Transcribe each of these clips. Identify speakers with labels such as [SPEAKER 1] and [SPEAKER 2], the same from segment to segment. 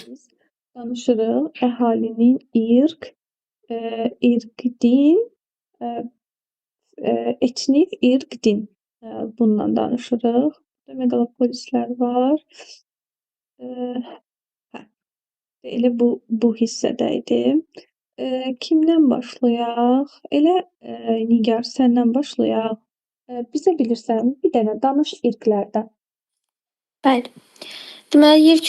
[SPEAKER 1] Biz danışırıq əhalinin irq, irq, din, ə, etnik, irq, din. Bundan danışırıq. Meqalopolislər var. Hə, elə bu hissədə idi. Kimdən başlayaq? Elə Nigar səndən başlayaq. Bizə bilirsən, bir dənə danış irqlərdən.
[SPEAKER 2] Bəli. Deməli, yer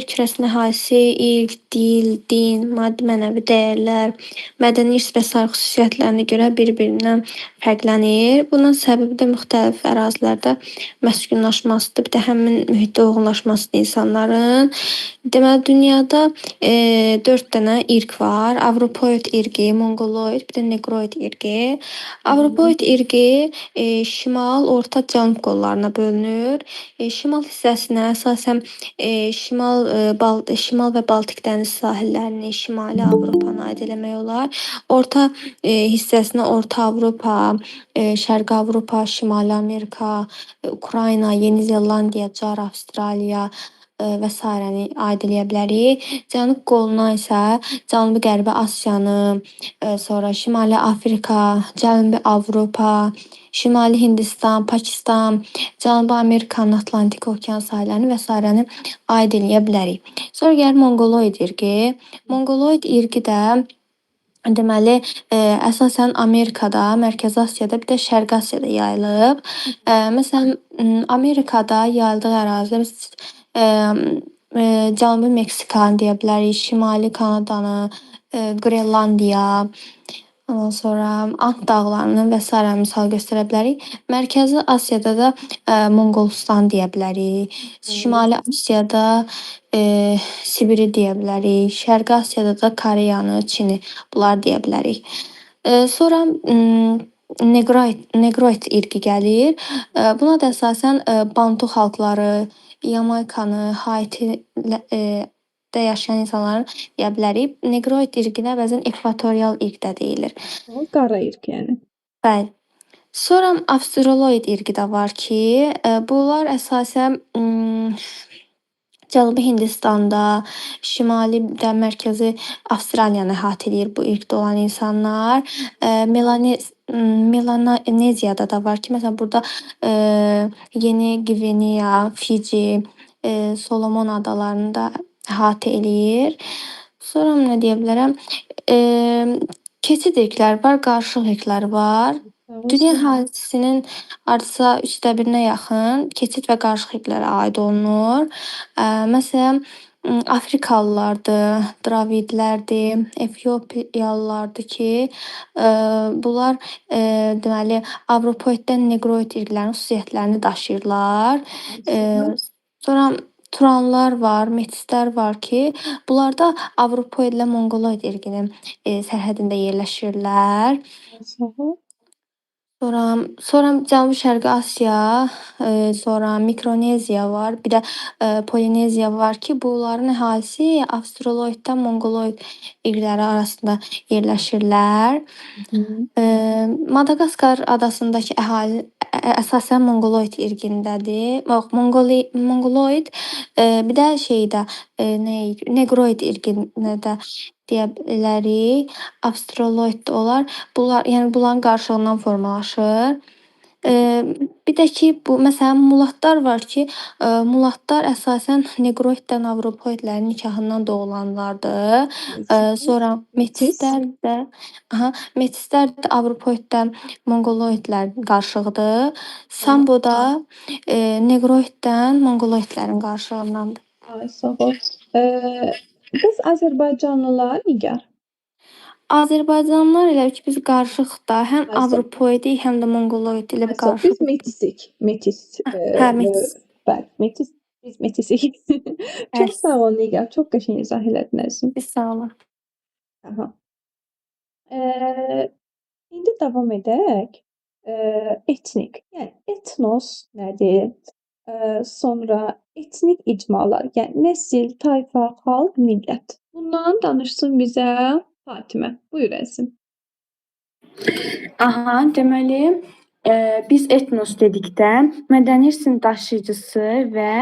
[SPEAKER 2] kürəsinin əhalisi irq, dil, din, maddi-mənəvi dəyərlər, mədəni irs və sair xüsusiyyətlərinə görə bir-birindən fərqlənir. Bunun səbəbi də müxtəlif ərazilərdə məskunlaşmasıdır, bir də həmin mühitdə uyğunlaşmasıdır insanların. Deməli, dünyada 4 dənə irq var. Avropoid irqi, Monqoloid, bir də Negroid irqi. Avropoid irqi şimal, orta, cənub qollarına bölünür. Şimal hissəsinə əsasən Şimal və Baltik dəniz sahillərini, Şimali Avropanı aid eləmək olar. Orta hissəsinə Orta Avropa, Şərqi Avropa, Şimali Amerika, Ukrayna, Yeni Zelandiya, Car Avstraliya və s. aid eləyə bilərik. Cənub qoluna isə Cənubi Qərbi Asiyanı, sonra Şimali Afrika, Cənubi Avropa, Şimali Hindistan, Pakistan, Cənubi Amerikanın Atlantik okean sahillərini və s. aid eləyə bilərik. Sonra gəlir Monqoloid irqi. Monqoloid irqi də deməli, əsasən Amerikada, Mərkəzi Asiyada, bir də Şərqi Asiyada yayılıb. Məsələn, Amerikada yayıldığı ərazidə Cənubi Meksikanı deyə bilərik, Şimali Kanadanı, Qrenlandiya, ondan sonra Ant dağlarını və s. misal göstərə bilərik. Mərkəzi Asiyada da Monqolistan deyə bilərik. Şimali Asiyada Sibiri deyə bilərik. Şərqi Asiyada da Koreyanı, Çini bunlar deyə bilərik. Sonra Negroid irqi gəlir. Buna da əsasən Bantu xalqları, Yamaykanı, Haitidə yaşayan insanları deyə bilərik. Negroid irqinə bəzən ekvatorial irq də deyilir.
[SPEAKER 1] Qara irq yəni.
[SPEAKER 2] Bəli. Sonra Avstraloid irqi də var ki, bunlar əsasən Cənubi Hindistanda, Şimali də Mərkəzi Avstraliyanı əhatə eləyir bu irqdə olan insanlar. Melaneziyada da var ki, məsələn burada Yeni Qvineya, Fiji, Solomon adalarını da əhatə eləyir. Sonra nə deyə bilərəm? Keçid irqləri var, qarışıq irqləri var. Dünya əhalisinin hardasa 1/3-nə yaxın keçid və qarışıq irqlərə aid olunur. Məsələn, Afrikalılardır, Dravidlərdir, Efiopiyalılardır ki, bunlar deməli Avropoiddən Negroid irqlərinin xüsusiyyətlərini daşıyırlar. Sonra Turanlar var, Metislər var ki, bunlar da Avropoid ilə Monqoloid irqinin sərhədində yerləşirlər. Sonra Cənubi-Şərqi Asiya, sonra Mikroneziya var, bir də Polineziya var ki, bunların əhalisi Avstraloiddən Monqoloid irqləri arasında yerləşirlər. Madaqaskar adasındakı əhali əsasən Monqoloid irqindədir. Monqoloid, bir də şeydə Negroid irqində də deyə bilərik. Avstraloid də olar. Bunların qarşılığından formalaşır. Bir də ki, məsələn mulatlar var ki, mulatlar əsasən Negroiddən Avropoidlərin nikahından doğulanlardır. Sonra Metislər də Avropoiddən Monqoloidlərin qarşılığıdır. Sambo da Negroiddən Monqoloidlərin qarşılığındandır.
[SPEAKER 1] Ay, sağ ol. Biz Azərbaycanlılar Nigar.
[SPEAKER 2] Azərbaycanlılar elə ki, biz qarışıq da, həm Avropoidik, həm də Monqoloid ilə bir qarışıq.
[SPEAKER 1] Biz metisik. Metis.
[SPEAKER 2] Metis.
[SPEAKER 1] Bəli, metis. Biz metisik. Çox sağ ol Nigar. Çox qəşəng izah elədin əzizim.
[SPEAKER 2] Biz sağ olun.
[SPEAKER 1] Aha. İndi davam edək. Etnik. Yəni etnos nədir? Sonra etnik icmalar, yəni nəsil, tayfa, xalq, millət. Bundan danışsın bizə Fatimə. Buyur əzizim.
[SPEAKER 3] Deməli, biz etnos dedikdə mədəni irsin daşıyıcısı və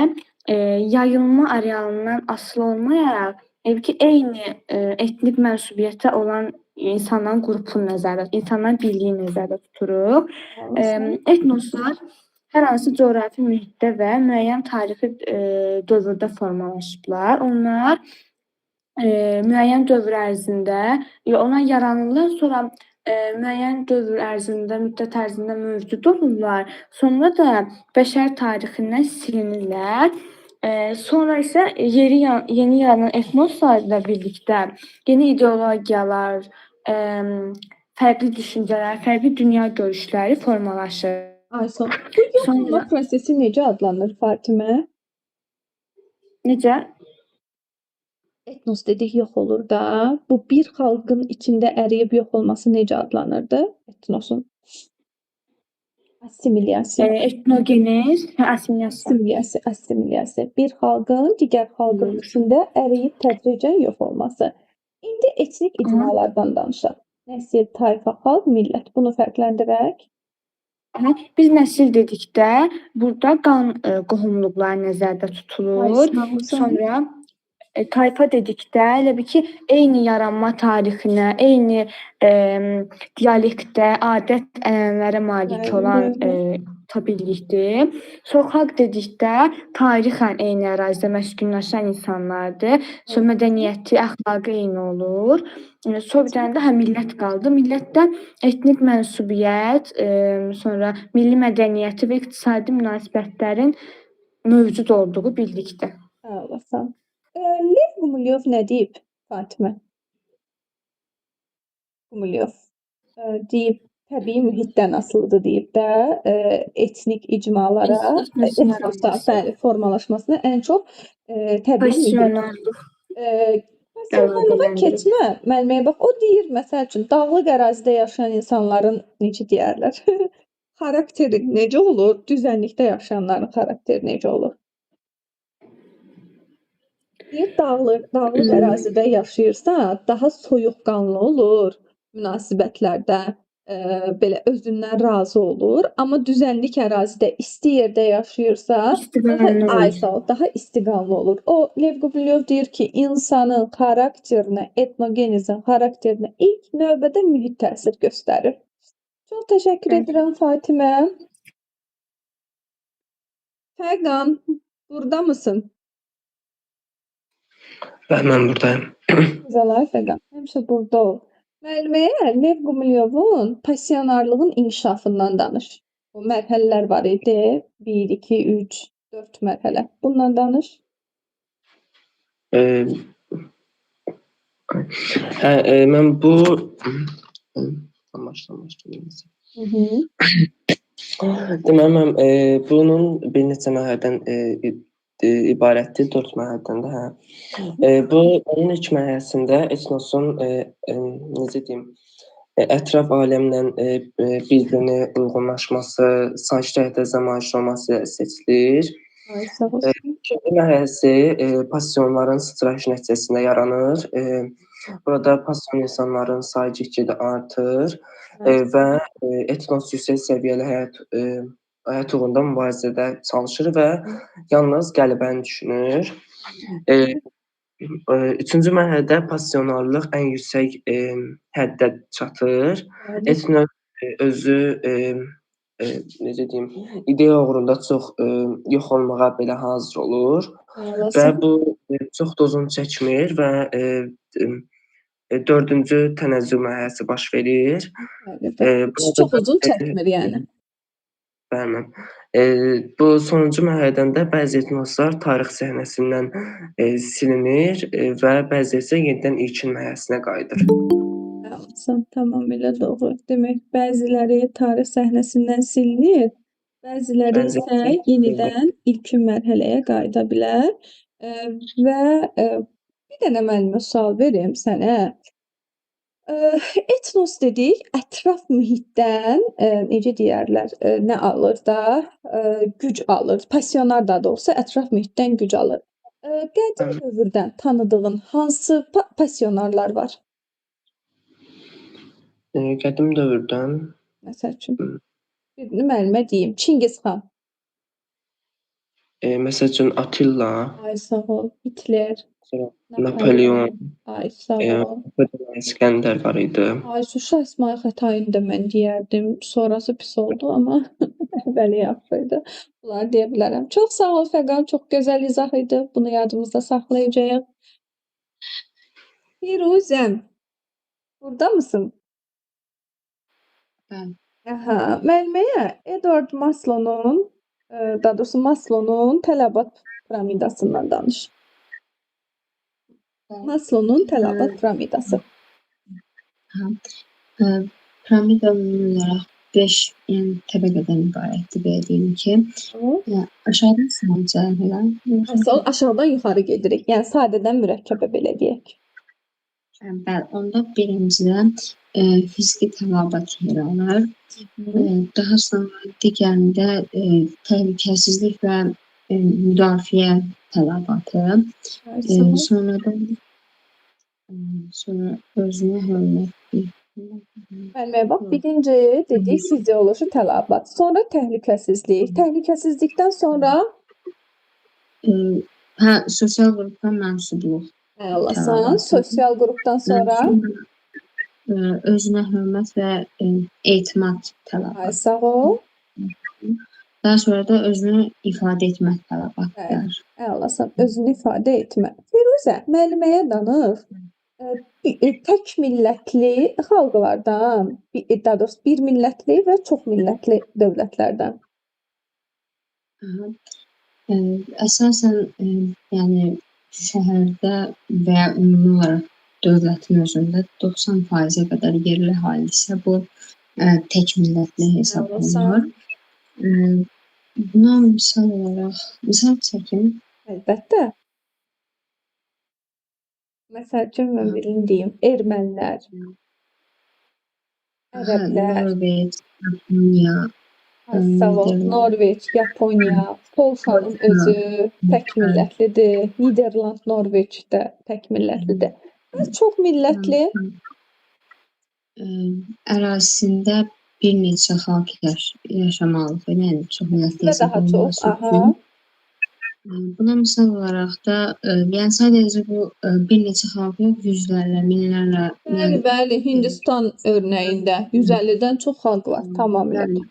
[SPEAKER 3] yayılma arealından asılı olmayaraq ki eyni etnik mənsubiyyətə olan insanların qrupunu insanların birliyini nəzərdə tuturuq.
[SPEAKER 1] Sağ olasın.
[SPEAKER 3] Etnoslar hər hansı coğrafi mühitdə və müəyyən tarixi dövrdə formalaşıblar. Onlar müəyyən dövr ərzində onlar yaranırlar, sonra müəyyən dövr ərzində, müddət ərzində mövcud olurlar. Sonra da bəşər tarixindən silinirlər. Sonra isə yeni yaranan etnoslarla birlikdə yeni ideologiyalar, fərqli düşüncələr, fərqli dünya görüşləri formalaşır.
[SPEAKER 1] Aysun, bu yox olma
[SPEAKER 3] Sonra
[SPEAKER 1] prosesi necə adlanır Fatimə?
[SPEAKER 3] necə?
[SPEAKER 1] Etnos dedik yox olur da. Bu bir xalqın içində əriyib yox olması necə adlanırdı? Etnosun. Assimilyasiya.
[SPEAKER 3] Etnogenez, assimilyasiya.
[SPEAKER 1] Assimilyasiya. Bir xalqın digər xalqın
[SPEAKER 3] Doğru.
[SPEAKER 1] içində əriyib tədricən yox olması. İndi etnik icmalardan danışaq. Nəsil, tayfa, xalq, millət. Bunu fərqləndirək.
[SPEAKER 3] Biz nəsil dedikdə burada qan qohumluqları nəzərdə tutulur. Sonra tayfa dedikdə elə bil ki, eyni yaranma tarixinə, eyni dialektə, adət-ənənələrə malik olan tabellikdir. Sonra xalq dedikdə tarixən eyni ərazidə məskunlaşan insanlardır. Sonra mədəniyyəti, əxlaqı eyni olur. Sonra bir dənə də millət qaldı. Millətdə etnik mənsubiyyət, sonra milli mədəniyyəti və iqtisadi münasibətlərin mövcud olduğu bildikdə.
[SPEAKER 1] Sağ olasın. Lev Gumilyov nə deyib Fatimə? Gumilyov deyib təbii mühitdən asılıdır deyib də etnik icmalara, etnoslar formalaşmasına ən çox təbii mühit. Passionlarlığa keçmə. Müəlliməyə bax, o deyir məsəl üçün dağlıq ərazidə yaşayan insanların necə deyərlər? Xarakteri necə olur? Düzənlikdə yaşayanların xarakteri necə olur? Deyir dağlıq ərazidə yaşayırsa, daha soyuqqanlı olur münasibətlərdə, belə özündən razı olur, amma düzənlik ərazidə, isti yerdə yaşayırsa, daha istiqanlı olur. O Lev Gumilyov deyir ki, insanın xarakterinə, etnogenezin xarakterinə ilk növbədə mühit təsir göstərir. Çox təşəkkür edirəm Fatimə. Fərqan, burada mısın?
[SPEAKER 4] Mən buradayım.
[SPEAKER 1] Güzel Fərqan, həmişə burada ol. Müəlliməyə Lev Gumilyovun passionarlığın inkişafından danış. Bu mərhələlər var idi. 1, 2, 3, 4 mərhələ. Bundan danış.
[SPEAKER 4] Mən bu başlamışdım. Deməli, mən bunun bir neçə mərhələdən ibarətdir, 4 mərhələdən də, hə. Bu onun ilk mərhələsində etnosun necə deyim, ətraf aləmlə bir-birinə uyğunlaşması, sakit həyata zəmanəşir olması seçilir.
[SPEAKER 1] Ay, sağ olsun.
[SPEAKER 4] İkinci mərhələsi passionların sıçrayışı nəticəsində yaranır. Burada passion insanların sayı get-gedə artır və etnos yüksək səviyyəli həyat uğrunda mübarizədə çalışır və yalnız qələbəni düşünür. Üçüncü mərhələdə passionarlıq ən yüksək həddə çatır. Etnos özü necə deyim, ideya uğrunda çox yox olmağa belə hazır olur və bu çox da uzun çəkmir və dördüncü tənəzzül mərhələsi baş verir.
[SPEAKER 1] Çox uzun çəkmir yəni.
[SPEAKER 4] Bəli. Bu sonuncu mərhələdən də bəzi etnoslar tarix səhnəsindən silinir və bəzi isə yenidən ilkin mərhələsinə qayıdır.
[SPEAKER 1] Tamamilə doğru. Demək, bəziləri tarix səhnəsindən silinir, bəziləri isə yenidən ilkin mərhələyə qayıda bilər. Və bir dənə müəllimə sual verim sənə. Etnos dedik, ətraf mühitdən necə deyərlər, nə alır da, güc alır. Passionar da olsa ətraf mühitdən güc alır. Qədim dövrdən tanıdığın hansı passionarlar var?
[SPEAKER 4] Qədim dövrdən
[SPEAKER 1] Məsəl üçün, birini müəllimə deyim, Çingiz xan.
[SPEAKER 4] Məsəl üçün Attila,
[SPEAKER 1] Ay sağ ol. Hitler,
[SPEAKER 4] sonra
[SPEAKER 1] Napolyon.
[SPEAKER 4] Napolyon,
[SPEAKER 1] Ay sağ ol.
[SPEAKER 4] İskəndər var idi.
[SPEAKER 1] Ay Şuşa İsmayıl Xətaini də mən deyərdim. Sonrası pis oldu, amma əvvəli yaxşı idi. Bunları deyə bilərəm. Çox sağ ol Fəqan, çox gözəl izah idi. Bunu yadımızda saxlayacağıq. Firuzəm, burada mısın?
[SPEAKER 5] Bəli.
[SPEAKER 1] Aha, müəlliməyə Edward Maslow'un, daha doğrusu Maslow'un tələbat piramidasından danış.
[SPEAKER 5] Bəli.
[SPEAKER 1] Maslow'un tələbat piramidası.
[SPEAKER 5] Piramida ümumi olaraq 5 yəni təbəqədən ibarətdir belə deyim ki. Aşağıdan sayacağıq elə.
[SPEAKER 1] Asıl aşağıdan yuxarı gedirik. Yəni sadədən mürəkkəbə belə deyək.
[SPEAKER 5] Bəli, onda birincidə fiziki tələbat yer alır. Daha sonra digərində təhlükəsizlik və müdafiə tələbatı. Sonra özünə hörmət.
[SPEAKER 1] Müəlliməyə bax, birinci dedik fizioloji tələbat, sonra təhlükəsizlik. Təhlükəsizlikdən sonra
[SPEAKER 5] sosial qrupa mənsubluq.
[SPEAKER 1] Əlasan, sosial qrupdan sonra
[SPEAKER 5] Özünə hörmət və etimad
[SPEAKER 1] ay
[SPEAKER 5] tələbatı.
[SPEAKER 1] sağ ol.
[SPEAKER 5] Daha sonra da özünü ifadə etmək tələbatlar.
[SPEAKER 1] Əlasan, özünü ifadə etmə. Firuzə, müəlliməyə danış. Tək millətli xalqlardan, daha doğrusu bir millətli və çox millətli dövlətlərdən.
[SPEAKER 5] Əsasən yəni şəhərdə və ya ümumi olaraq dövlətin özündə 90%-ə qədər yerli əhali isə bu tək millətli hesab olunur. Buna misal çəkim.
[SPEAKER 1] Əlbəttə. Məsəl üçün mən birini deyim, ermənilər, ərəblər,
[SPEAKER 5] Norveç, Yaponiya,
[SPEAKER 1] sağ ol, Norveç, Yaponiya, Polşanın özü tək millətlidir, Niderland, Norveç də tək millətlidir. Və çox millətli
[SPEAKER 5] ərazisində bir neçə xalq yaşamalıdır, yəni çox millətli
[SPEAKER 1] və daha çox. Aha.
[SPEAKER 5] Buna misal olaraq da, yəni sadəcə bu bir neçə xalq yox, yüzlərlə, minlərlə.
[SPEAKER 1] Bəli, Hindistan örnəyində 150-dən çox xalq var, tamamilə.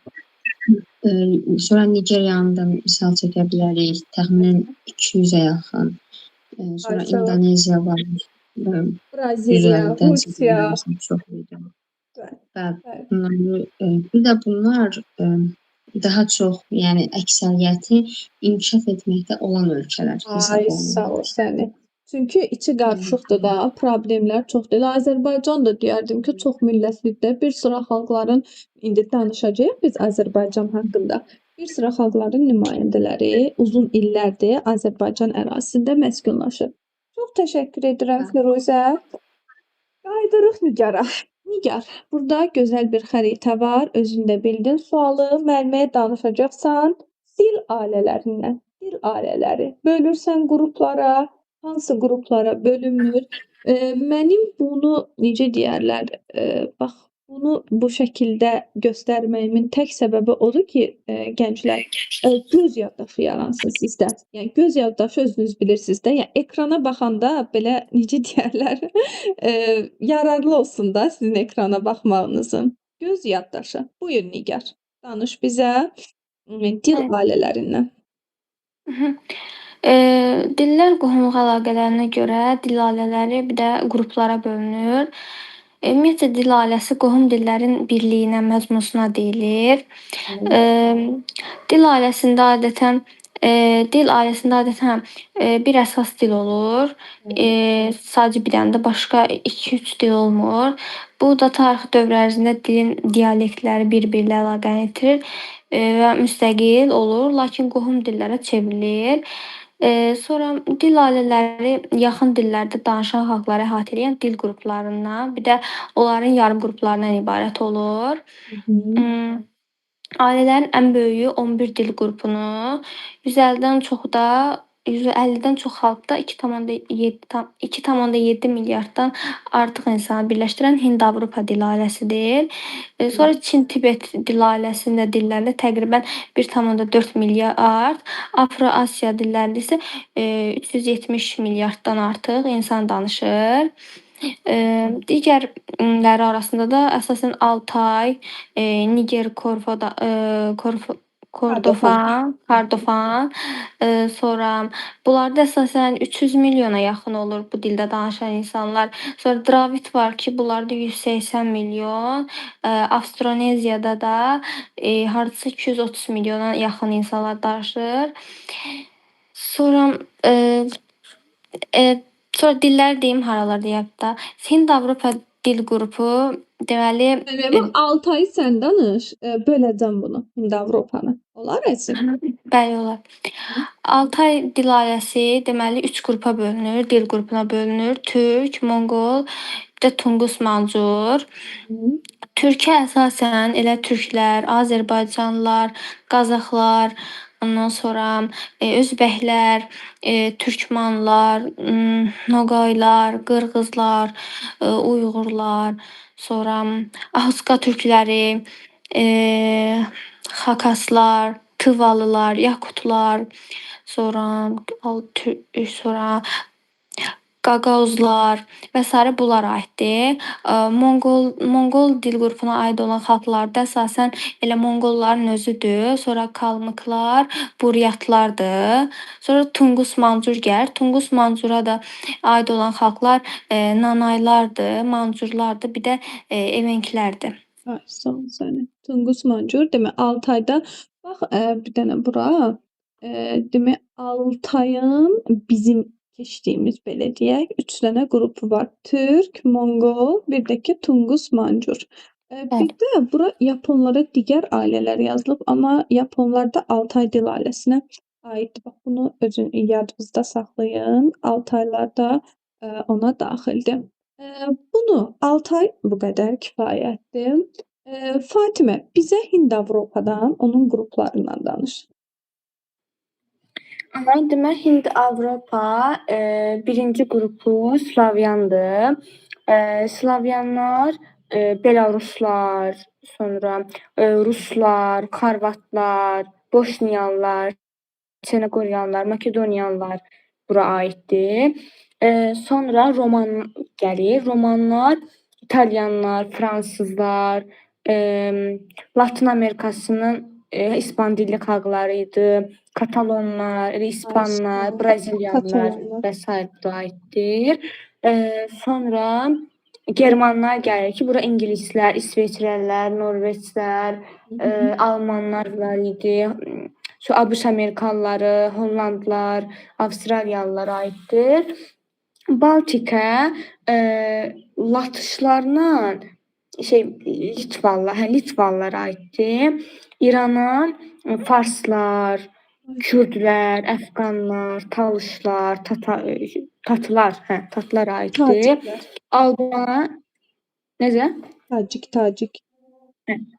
[SPEAKER 5] Sonra Nigeriyanı da misal çəkə bilərik, təxminən 200-ə yaxın. Sonra İndoneziya var.
[SPEAKER 1] Braziliya, Rusiya.
[SPEAKER 5] Çox idi. Bir də bunlar daha çox, yəni əksəriyyəti inkişaf etməkdə olan ölkələr hesab olunur.
[SPEAKER 1] Ay, sağ ol səni. Çünki içi qarışıqdır da, problemlər çoxdur. Azərbaycan da deyərdim ki, çox millətlidir. Bir sıra xalqların, indi danışacağıq biz Azərbaycan haqqında. Bir sıra xalqların nümayəndələri uzun illərdir Azərbaycan ərazisində məskunlaşır. Çox təşəkkür edirəm Firuzə. Qaydırıq Nigara. Nigar, burada gözəl bir xəritə var. Özün də bildin sualı. Müəlliməyə danışacaqsan dil ailələrindən. Dil ailələri. Bölürsən qruplara, hansı qruplara bölünmür? Mənim bunu necə deyərlər? Bax, bunu bu şəkildə göstərməyimin tək səbəbi odur ki, gənclər göz yaddaşı yaransın sizdə. Yəni göz yaddaşı özünüz bilirsiniz də. Yəni ekrana baxanda belə necə deyərlər? Yararlı olsun da sizin ekrana baxmağınızın. Göz yaddaşı. Buyur Nigar. Danış bizə dil ailələrindən.
[SPEAKER 2] Dillər qohumluq əlaqələrinə görə dil ailələri bir də qruplara bölünür. Ümumiyyətlə dil ailəsi qohum dillərin birliyinə, məzmusuna deyilir. Dil ailəsində adətən bir əsas dil olur. Sadəcə bir dənə də başqa 2-3 dil olmur. Bu da tarixi dövr ərzində dilin dialektləri bir-biri ilə əlaqəni itirir və müstəqil olur, lakin qohum dillərə çevrilir. Sonra dil ailələri yaxın dillərdə danışan xalqları əhatə edən dil qruplarından, bir də onların yarım qruplarından ibarət olur. Ailələrin ən böyüyü 11 dil qrupunu, 150-dən çoxu da 150-dən çox xalqda 2,7 milyarddan artıq insanı birləşdirən Hind-Avropa dil ailəsidir. Sonra Çin-Tibet dil ailəsində dillərdə təqribən 1,4 milyard, Afro-Asiya dillərində isə 370 milyarddan artıq insan danışır. Digərləri arasında da əsasən Altay, Niger, Kordofan, sonra bunlarda əsasən 300 milyona yaxın olur bu dildə danışan insanlar. Sonra Dravid var ki, bunlarda 180 milyon, Avstroneziyada da hardasa 230 milyona yaxın insanlar danışır. Sonra sonra dillər deyim haralarda yadda. Hind-Avropa dil qrupu deməli
[SPEAKER 1] Bu Altayı sən danış, böləcəm bunu, Hind-Avropanı. Olar əzizim?
[SPEAKER 2] bəli olar. Altay dil ailəsi deməli 3 qrupa bölünür, dil qrupuna bölünür. Türk, Monqol, bir də Tungus Mancur. Türkiyə əsasən elə türklər, Azərbaycanlılar, Qazaxlar, ondan sonra özbəklər, türkmanlar, noqaylar, qırğızlar, uyğurlar, sonra Ahıska türkləri, Xakaslar, Tıvalılar, Yakutlar, sonra Qaqauzlar və s. bunlara aiddir. Monqol dil qrupuna aid olan xalqlarda əsasən elə Monqolların özüdür, sonra Kalmıklar, Buryatlardır. Sonra Tungus Mancur gəlir. Tungus Mancura da aid olan xalqlar Nanaylardır, Mancurlardır, bir də Evenklərdir.
[SPEAKER 1] Ay, sağ ol səni. Tungus Mancur demək Altayda bax bir dənə bura demək Altayın bizim keçdiyimiz belə deyək 3 dənə qrupu var. Türk, Monqol, bir də ki Tungus Mancur. Bir də bura yaponlara digər ailələr yazılıb, amma yaponlar da Altay dil ailəsinə aiddir. Bax bunu özün yadınızda saxlayın. Altaylar da ona daxildir. Bunu Altay bu qədər kifayətdir. Fatimə, bizə Hind-Avropadan, onun qruplarından danış.
[SPEAKER 3] Demək Hind-Avropa birinci qrupu Slavyandır. Slavyanlar Belaruslar, sonra Ruslar, Xorvatlar, Boşniyalılar, Çernogoriyalılar, Makedoniyalılar bura aiddir. Sonra Roman gəlir. Romanlar İtalyanlar, Fransızlar, Latın Amerikasının İspan dilli xalqları idi. Katalonlar, İspanlar, Braziliyalılar və s. bura aiddir. Sonra Germanlar gəlir ki, bura ingilislər, İsveçrəlilər, Norveçlər, Almanlar var idi. Sonra ABŞ Amerikalıları, Hollandlar, Avstraliyalılar aiddir. Baltika Latışlarla Litvallar aiddir. İrana Farslar, Kürdlər, Əfqanlar, Talışlar, Tatlar aiddir. Albana necə?
[SPEAKER 1] Tacik.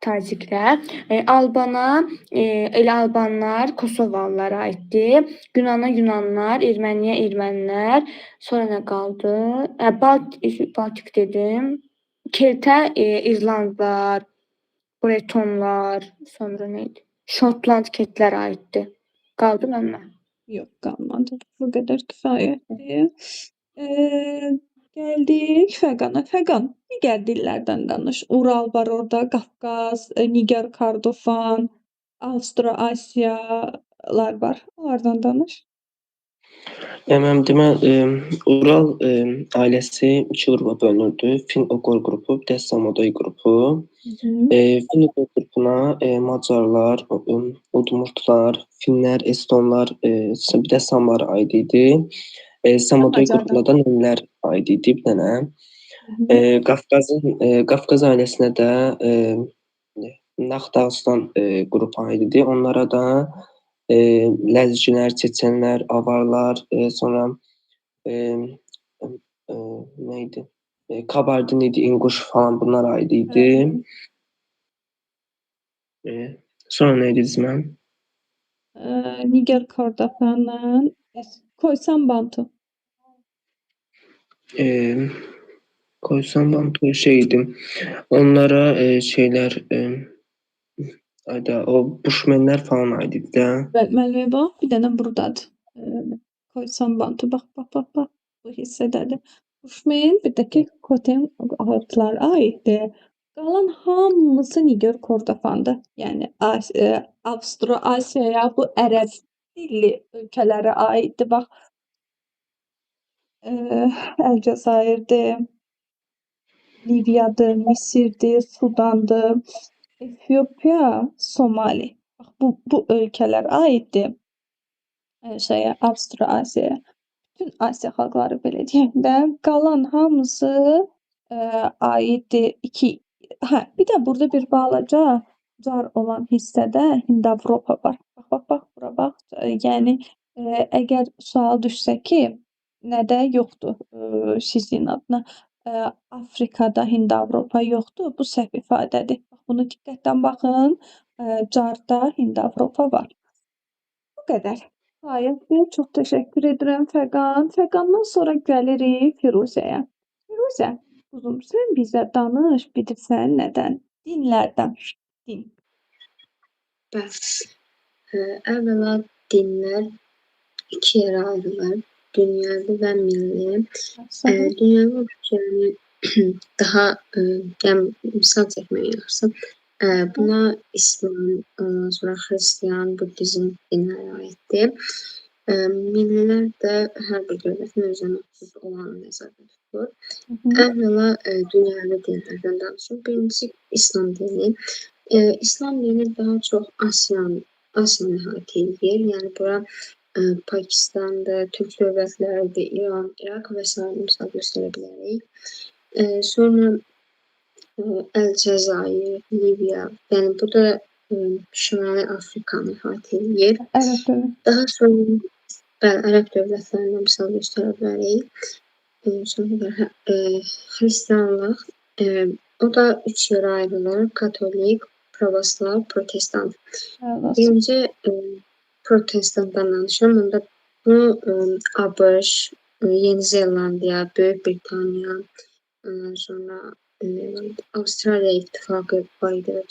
[SPEAKER 3] Taciklər. Albana, elə albanlar, Kosovalılar aiddir. Yunana Yunanlar, Erməniyə ermənilər. Sonra nə qaldı? Baltik dedim. Keltə İrlandlar, Bretonlar, sonra nə idi? Şotland keltlər aiddir. Qaldı məndə?
[SPEAKER 1] Yox, qalmadı. Bu qədər kifayətdir. Gəldik Fəqana. Fəqan, digər dillərdən danış. Ural var orada, Qafqaz, Niger, Kordofan, Avstro-Asiyalar var. Onlardan danış.
[SPEAKER 4] Ural ailəsi 2 qrupa bölünürdü. Fin-Ugor qrupu, bir də Samodoy qrupu. Fin-Ugor qrupuna Macarlar, Udmurtlar, Finlər, Estonlar, bir də Samlar aid idi. Samodoy qrupuna da Nünlər aid idi bir dənə. Qafqaz ailəsinə də Naxdağıstan qrupu aid idi. Onlara da Ləzgilər, Çeçenlər, Avarlar, sonra nə idi? Kabardin idi, İnquş falan bunlar aid idi. Sonra nə idi Zimən?
[SPEAKER 1] Niger, Kordofanla Khoisan Bantu.
[SPEAKER 4] Koysam Bantu şeydi. Onlara şeyler ayda o Bushmenler falan aydı da.
[SPEAKER 1] Müəllimə bax, bir dənə burdadır. Khoisan Bantu. Bax. Bu hissədədir. Bushman bir də ki Khotem adlar aiddir. Qalan hamısı Niger Kordofandır. Yəni Avstro-Asiyaya, bu ərəb dilli ölkələrə aiddir. Bax, Əlcəzairdir, Liviyadır, Misirdir, Sudandır, Efiopiya, Somali. Bax, bu ölkələr aiddir Avstro-Asiyaya. Bütün Asiya xalqları belə deyəndə, qalan hamısı aiddir bir də burada bir balaca car olan hissədə Hind-Avropa var. Bax, bura bax. Yəni əgər sual düşsə ki, nədə yoxdur sizin adına Afrikada Hind-Avropa yoxdur, bu səhv ifadədir. Bax, bunu diqqətlə baxın. Carda Hind-Avropa var. Bu qədər. Kifayətdir. Çox təşəkkür edirəm Fəqan. Fəqandan sonra gəlirik Firuzəyə. Firuzə, quzum, sən bizə danış, bilirsən nədən? Dinlərdən. Din.
[SPEAKER 5] Bəs əvvəla dinlər iki yerə ayrılır. Dünyavi və milli. Dünyavi yəni daha yəni misal çəkmək yaxşısı. Buna İslam, sonra Xristian, Buddizm dinləri aiddir. Millilər də hər bir dövlətin özünə məxsus olanı nəzərdə tutulur. Əvvəla dünyavi dinlərdən danışım. Birincisi İslam dini. İslam dini daha çox Asiyanı əhatə edir. Yəni bura Pakistan'da, Türk dövlətləridir, İran, İraq və s. misal göstərə bilərik. Sonra Əlcəzair, Liviya, yəni bu da Şimali Afrikanı əhatə edir. Daha sonra Ərəb dövlətlərindən misal göstərə bilərik. Sonra Xristianlıq, o da üç yerə ayrılır. Katolik, Pravoslav, Protestant. Birinci Protestandan danışım. Onda bu ABŞ, Yeni Zelandiya, Böyük Britaniya, sonra Avustraliya İttifaqı var idi.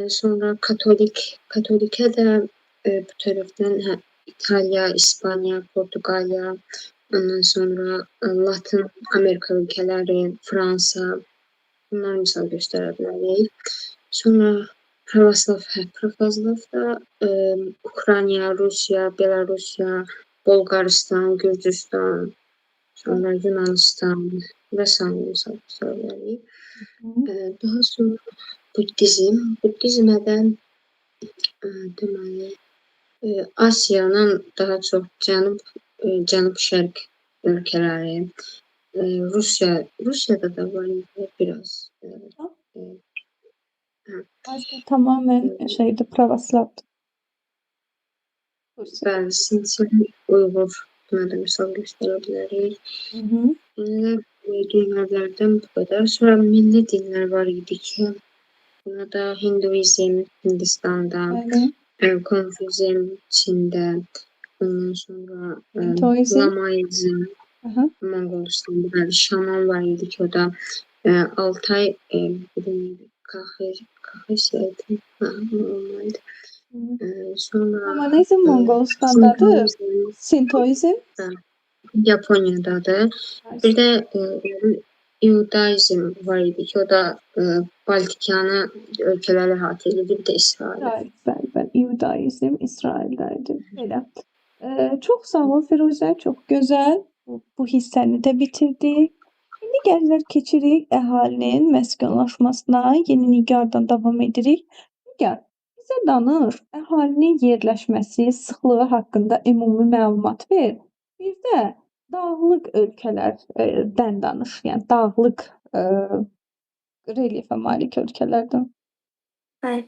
[SPEAKER 5] Sonra Katolikə də bu tərəfdən İtaliya, İspaniya, Portuqaliya, ondan sonra Latin Amerika ölkələri, Fransa, bunlar misal göstərə bilərik. Sonra Pravoslav da Ukrayna, Rusiya, Belarusiya, Bolqarıstan, Gürcüstan, sonra Yunanistan və s. misal göstərə bilərik. Daha sonra Buddizm. Buddizmə də deməli Asiyanın daha çox cənub-şərq ölkələri, Rusiyada da var biraz.
[SPEAKER 1] Tamamen şeydi, Pravoslavdır.
[SPEAKER 5] Bəli, Sinsi, Uyğur deməli misal göstərə bilərik. Dinlərdən bu qədər. Sonra milli dinlər var idi ki, buna da Hinduizm Hindistanda, Konfüzm Çində, ondan sonra Lamaizm Monqolistanda, Şaman var idi ki, o da Altay Kaxesiyyədi olmalıydı. Sonra
[SPEAKER 1] Şamanizm Monqolistandadır, Sintoizm
[SPEAKER 5] Yaponiyadadır. Bir də İudaizm var idi ki, o da Baltikanı ölkələri əhatə edir, bir də İsrail.
[SPEAKER 1] Bəli, İudaizm İsraildədir. Belə. Çox sağ ol Firuzə, çox gözəl. Bu hissəni də bitirdik. İndi gəlirlər keçirik əhalinin məskunlaşmasına, Yeni Nigardan davam edirik. Nigar, bizə danış, əhalinin yerləşməsi, sıxlığı haqqında ümumi məlumat ver. Bir də dağlıq ölkələrdən danış, yəni dağlıq relyefə malik ölkələrdən.
[SPEAKER 2] Bəli.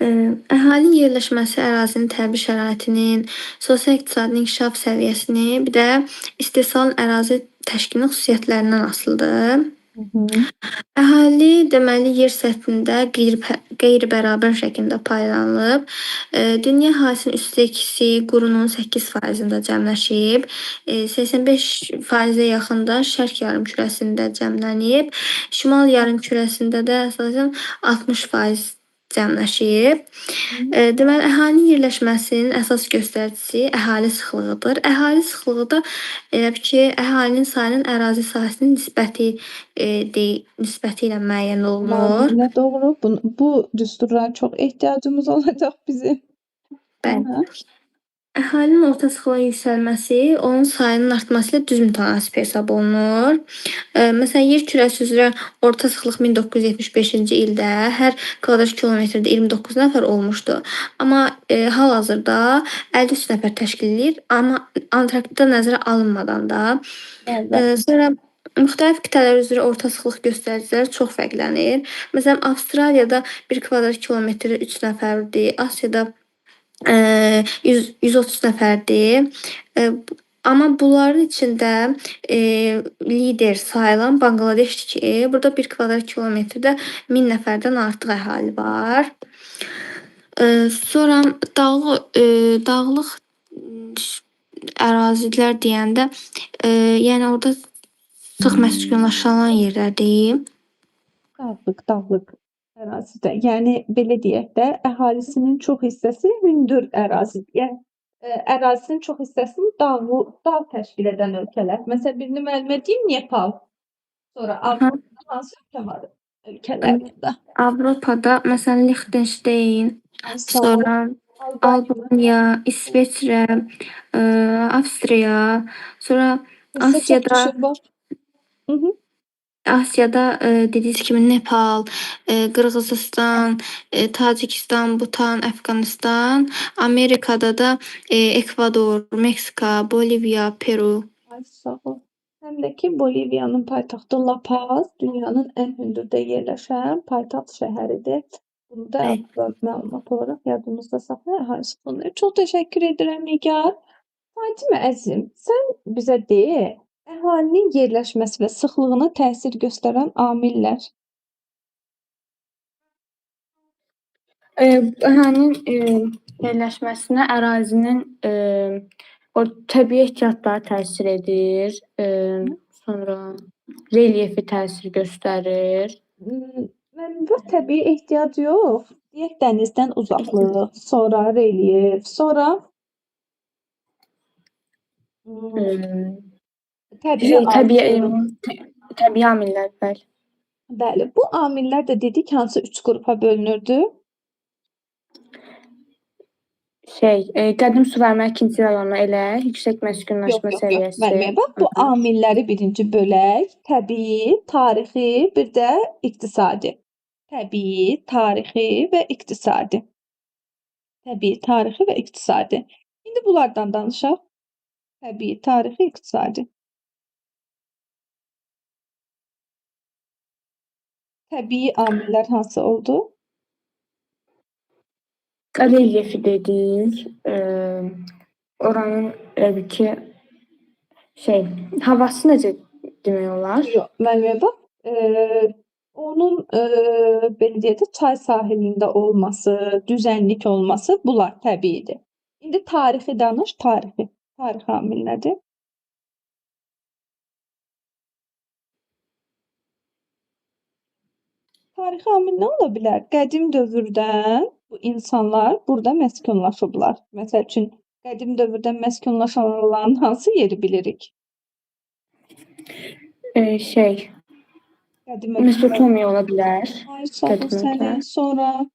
[SPEAKER 2] Əhalinin yerləşməsi ərazinin təbii şəraitinin, sosial-iqtisadi inkişaf səviyyəsini, bir də istehsalın ərazi təşkilinin xüsusiyyətlərindən asılıdır. Əhali deməli yer səthində qeyri-bərabər şəkildə paylanılıb. Dünya əhalisinin 2/3-i qurunun 8%-də cəmləşib. 85%-ə yaxın da şərq yarımkürəsində cəmlənib. Şimal yarımkürəsində də əsasən 60% cəmləşib. Deməli əhalinin yerləşməsinin əsas göstəricisi əhali sıxlığıdır. Əhali sıxlığı da elə bil ki, əhalinin sayının ərazi sahəsinin nisbəti ilə müəyyən olunur.
[SPEAKER 1] Tamamilə doğru. Bu düsturlara çox ehtiyacımız olacaq bizim.
[SPEAKER 2] Bəli.
[SPEAKER 1] Aha.
[SPEAKER 2] Əhalinin orta sıxlığa yüksəlməsi onun sayının artması ilə düz mütənasib hesab olunur. Məsələn, yer kürəsi üzrə orta sıxlıq 1975-ci ildə hər kvadrat kilometrdə 29 nəfər olmuşdu. Amma hal-hazırda 53 nəfər təşkil edir. Amma Antarktida nəzərə alınmadan da.
[SPEAKER 1] Bəli.
[SPEAKER 2] Sonra müxtəlif qitələr üzrə orta sıxlıq göstəriciləri çox fərqlənir. Məsələn, Avstraliyada 1 kvadrat kilometrdə 3 nəfərdir. Asiyada 130 nəfərdir. Amma bunların içində lider sayılan Banqladeşdir ki, burada 1 kvadrat kilometrdə 1000 nəfərdən artıq əhali var. Sonra dağlıq ərazilər deyəndə, yəni orada sıx məskunlaşan yerlərdir.
[SPEAKER 1] Dağlıq ərazidə. Yəni belə deyək də, əhalisinin çox hissəsi hündür ərazidir. Yəni ərazisinin çox hissəsini dağ təşkil edən ölkələr. Məsələn, birini müəllimə deyim, Nepal. Sonra Avropada hansı ölkə var? Ölkələr burada.
[SPEAKER 2] Avropada məsələn Liechtenstein, sonra Albaniya, İsveçrə, Avstriya, sonra Asiyada dediyiniz kimi Nepal, Qırğızıstan, Tacikistan, Butan, Əfqanıstan, Amerikada da Ekvador, Meksika, Boliviya, Peru.
[SPEAKER 1] Ay, sağ ol. Həm də ki, Boliviyanın paytaxtı La Paz dünyanın ən hündürdə yerləşən paytaxt şəhəridir. Bunu da məlumat olaraq yadımızda saxlayaq, əhali sıxlığına. Çox təşəkkür edirəm, Nigar. Fatimə əzizim, sən bizə de, əhalinin yerləşməsi və sıxlığına təsir göstərən amillər.
[SPEAKER 3] Əhalinin yerləşməsinə ərazinin o təbii ehtiyatları təsir edir. Sonra relyefi təsir göstərir.
[SPEAKER 1] Mən təbii ehtiyac yox. Deyək dənizdən uzaqlıq, sonra relyef, sonra
[SPEAKER 3] təbii amillər, bəli.
[SPEAKER 1] Bəli, bu amillər də dedik hansı 3 qrupa bölünürdü?
[SPEAKER 3] Qədim suvarma 2-ci rayonu elə yüksək məskunlaşma səviyyəsi.
[SPEAKER 1] Müəllimə, bax bu amilləri birinci bölək. Təbii, tarixi, bir də iqtisadi. Təbii, tarixi və iqtisadi. Təbii, tarixi və iqtisadi. İndi bunlardan danışaq. Təbii, tarixi, iqtisadi. Təbii amillər hansı oldu?
[SPEAKER 3] Relyefi dedik. Oranın elə ki havası necə demək olar?
[SPEAKER 1] Yox, müəllimə bax, onun belə deyək də çay sahilində olması, düzənlik olması bunlar təbiidir. İndi tarixi danış, tarixi. Tarixi amil nədir? Tarixi amil nə ola bilər? Qədim dövrdən bu insanlar burada məskunlaşıblar. Məsəl üçün, qədim dövrdən məskunlaşanların hansı yeri bilirik?
[SPEAKER 3] Mesopotamiya ola bilər.
[SPEAKER 1] Ay, sağ ol sənə. Sonra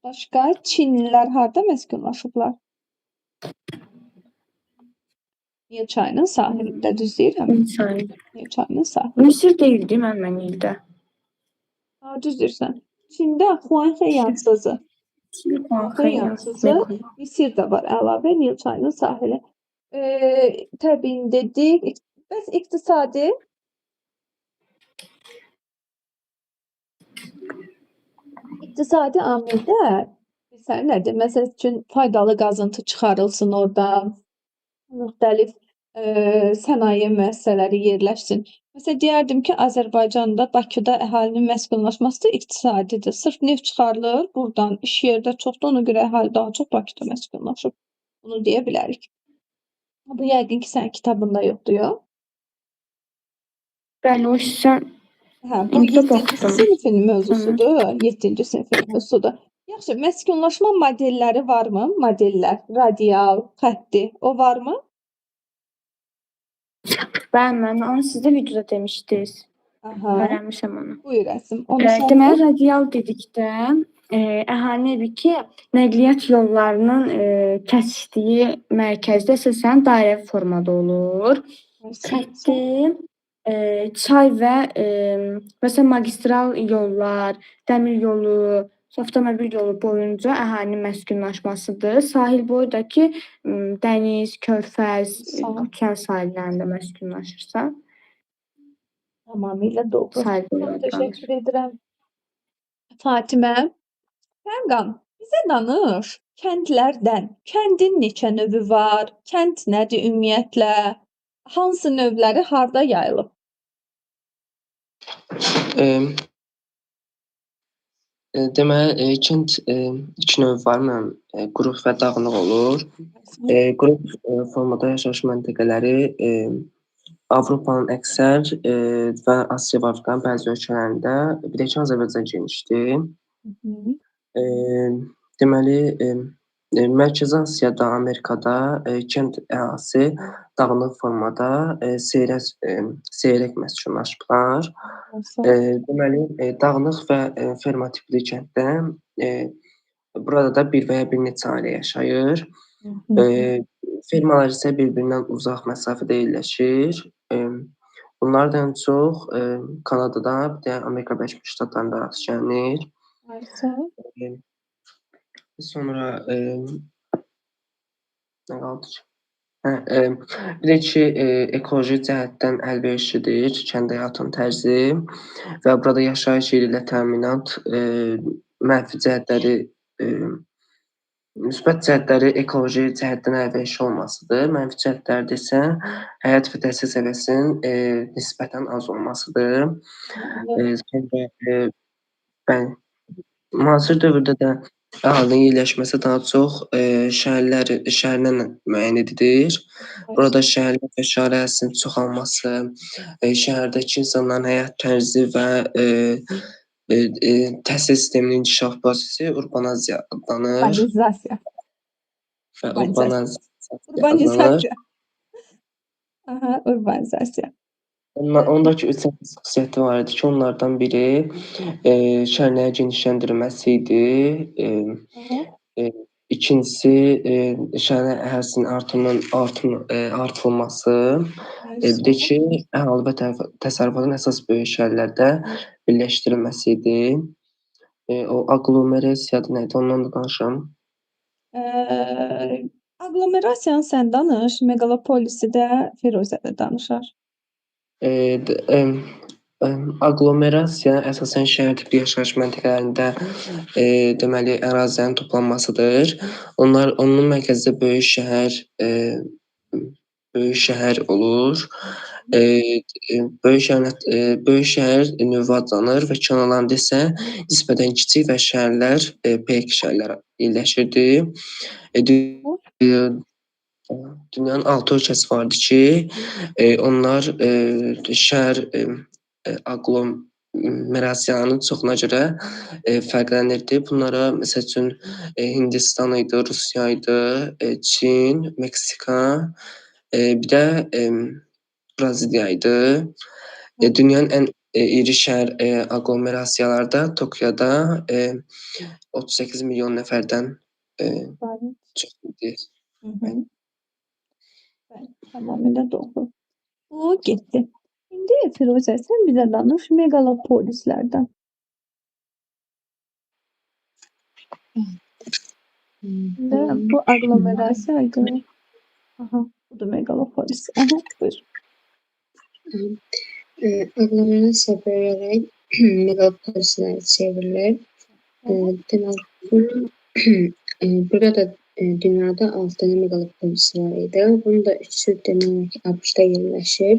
[SPEAKER 1] başqa Çinlilər harda məskunlaşıblar? Nil çayının sahilində, düz deyirəm? Nil çayının sahilində.
[SPEAKER 3] Misir deyildi mən ildə.
[SPEAKER 1] Düz deyirsən. Çində Xuanxe yansızı. Xuanxe yansızı. Misirdə var əlavə Nil çayının sahili. Təbii dedik. Bəs iqtisadi? İqtisadi amillər bilirsən nədir? Məsəl üçün faydalı qazıntı çıxarılsın oradan. Müxtəlif sənaye müəssisələri yerləşsin. Məsələn, deyərdim ki, Azərbaycanda, Bakıda əhalinin məskunlaşması da iqtisadidir. Sırf neft çıxarılır, buradan iş yeri də çoxdur, ona görə əhali daha çox Bakıda məskunlaşır. Bunu deyə bilərik. Bu yəqin ki, sənin kitabında yoxdur, yox?
[SPEAKER 3] Bəli, o hissə
[SPEAKER 1] Hə, bu
[SPEAKER 3] indi
[SPEAKER 1] 7-ci
[SPEAKER 3] baxdım.
[SPEAKER 1] sinifin mövzusudur. 7-ci sinifin mövzusudur. Yaxşı, məskunlaşma modelləri varmı? Modellər, radial, xətti, o varmı?
[SPEAKER 3] Bəli, mən onu sizdə videoda demişdiniz.
[SPEAKER 1] Aha,
[SPEAKER 3] Öyrənmişəm onu.
[SPEAKER 1] buyur Əsim. Onu sən
[SPEAKER 3] Deməli, radial dedikdə əhalini edir ki, nəqliyyat yollarının kəsişdiyi mərkəzdə əsasən dairəvi formada olur. Xətti çay və məsələn magistral yollar, dəmir yolu, avtomobil yolu boyunca əhalinin məskunlaşmasıdır. Sahil boyudakı dəniz, körfəz, okean sahillərində məskunlaşırsa,
[SPEAKER 1] tamamilə doğru.
[SPEAKER 3] sahil boyu
[SPEAKER 1] Çox
[SPEAKER 3] adlanır.
[SPEAKER 1] təşəkkür edirəm. Fatimə, Fərqan, bizə danış. Kəndlərdən, kəndin neçə növü var? Kənd nədir ümumiyyətlə? Hansı növləri harda yayılıb?
[SPEAKER 4] Deməli, kənd iki növ var. Mənim qrup və dağınıq olur. Qrup formada yaşayış məntəqələri Avropanın əksər və Asiya və Afrikanın bəzi ölkələrində, bir də ki, Azərbaycan genişdir. Deməli, Mərkəzi Asiyada, Amerikada kənd əhalisi dağınıq formada seyrək məskunlaşıblar. Deməli, dağınıq və ferma tipli kənddə burada da bir və ya bir neçə ailə yaşayır. Fermalar isə bir-birindən uzaq məsafədə yerləşir. Bunlar ən çox Kanadada, bir də Amerika Birləşmiş Ştatlarında rast gəlinir. Sonra nə qaldı ki? Bir də ki, ekoloji cəhətdən əlverişlidir kənd həyatının tərzi və burada yaşayış yeri ilə təminat mənfi cəhətləri müsbət cəhətləri ekoloji cəhətdən əlverişli olmasıdır. Mənfi cəhətləri isə həyat və təhsil səviyyəsinin nisbətən az olmasıdır. Sonra müasir dövrdə də əhalinin yerləşməsi daha çox şəhərlərlə müəyyən edilir. Burada şəhərlər və şəhər əhalisinin çoxalması, şəhərdəki insanların həyat tərzi və təhsil sisteminin inkişaf prosesi urbanizasiya adlanır.
[SPEAKER 1] Urbanizasiya. Aha, urbanizasiya.
[SPEAKER 4] Ondakı üç əsas xüsusiyyəti var idi ki, onlardan biri şəhərlərin genişləndirilməsi idi. İkincisi, şəhər əhalisinin artırılması. Bir də ki, əhali və təsərrüfatın əsas böyük şəhərlərdə birləşdirilməsi idi. O aqlomerasiyadır, nə idi? Ondan da danışım.
[SPEAKER 1] Aqlomerasiyanı sən danış, meqalopolisi də Firuzə də danışar.
[SPEAKER 4] Aqlomerasiya əsasən şəhər tipli yaşayış məntəqələrində deməli ərazilərin toplanmasıdır. Onun mərkəzində böyük şəhər olur. Böyük şəhər növü adlanır və kənarlarında isə nisbətən kiçik və şəhərlər, peyk şəhərlər yerləşirdi. Dünyanın 6 ölkəsi vardı ki, onlar şəhər aqlomerasiyalarının çoxuna görə fərqlənirdi. Bunlara məsəl üçün Hindistan idi, Rusiya idi, Çin, Meksika, bir də Braziliya idi. Dünyanın ən iri şəhər aqlomerasiyaları da Tokyoda 38 milyon nəfərdən çox idi.
[SPEAKER 1] Tamamilə doğru. Bu getdi. İndi Firuzə, sən bizə danış meqalopolislərdən. Bu aqlomerasiyaydı. Aha, bu da megalopolis. Aha, buyur.
[SPEAKER 5] Aqlomerasiya bölərək megalopolislərə çevrilir. Deməli, burada dünyada 6 dənə meqalopolis var idi. Bunun da üçü demək ABŞ-da yerləşir.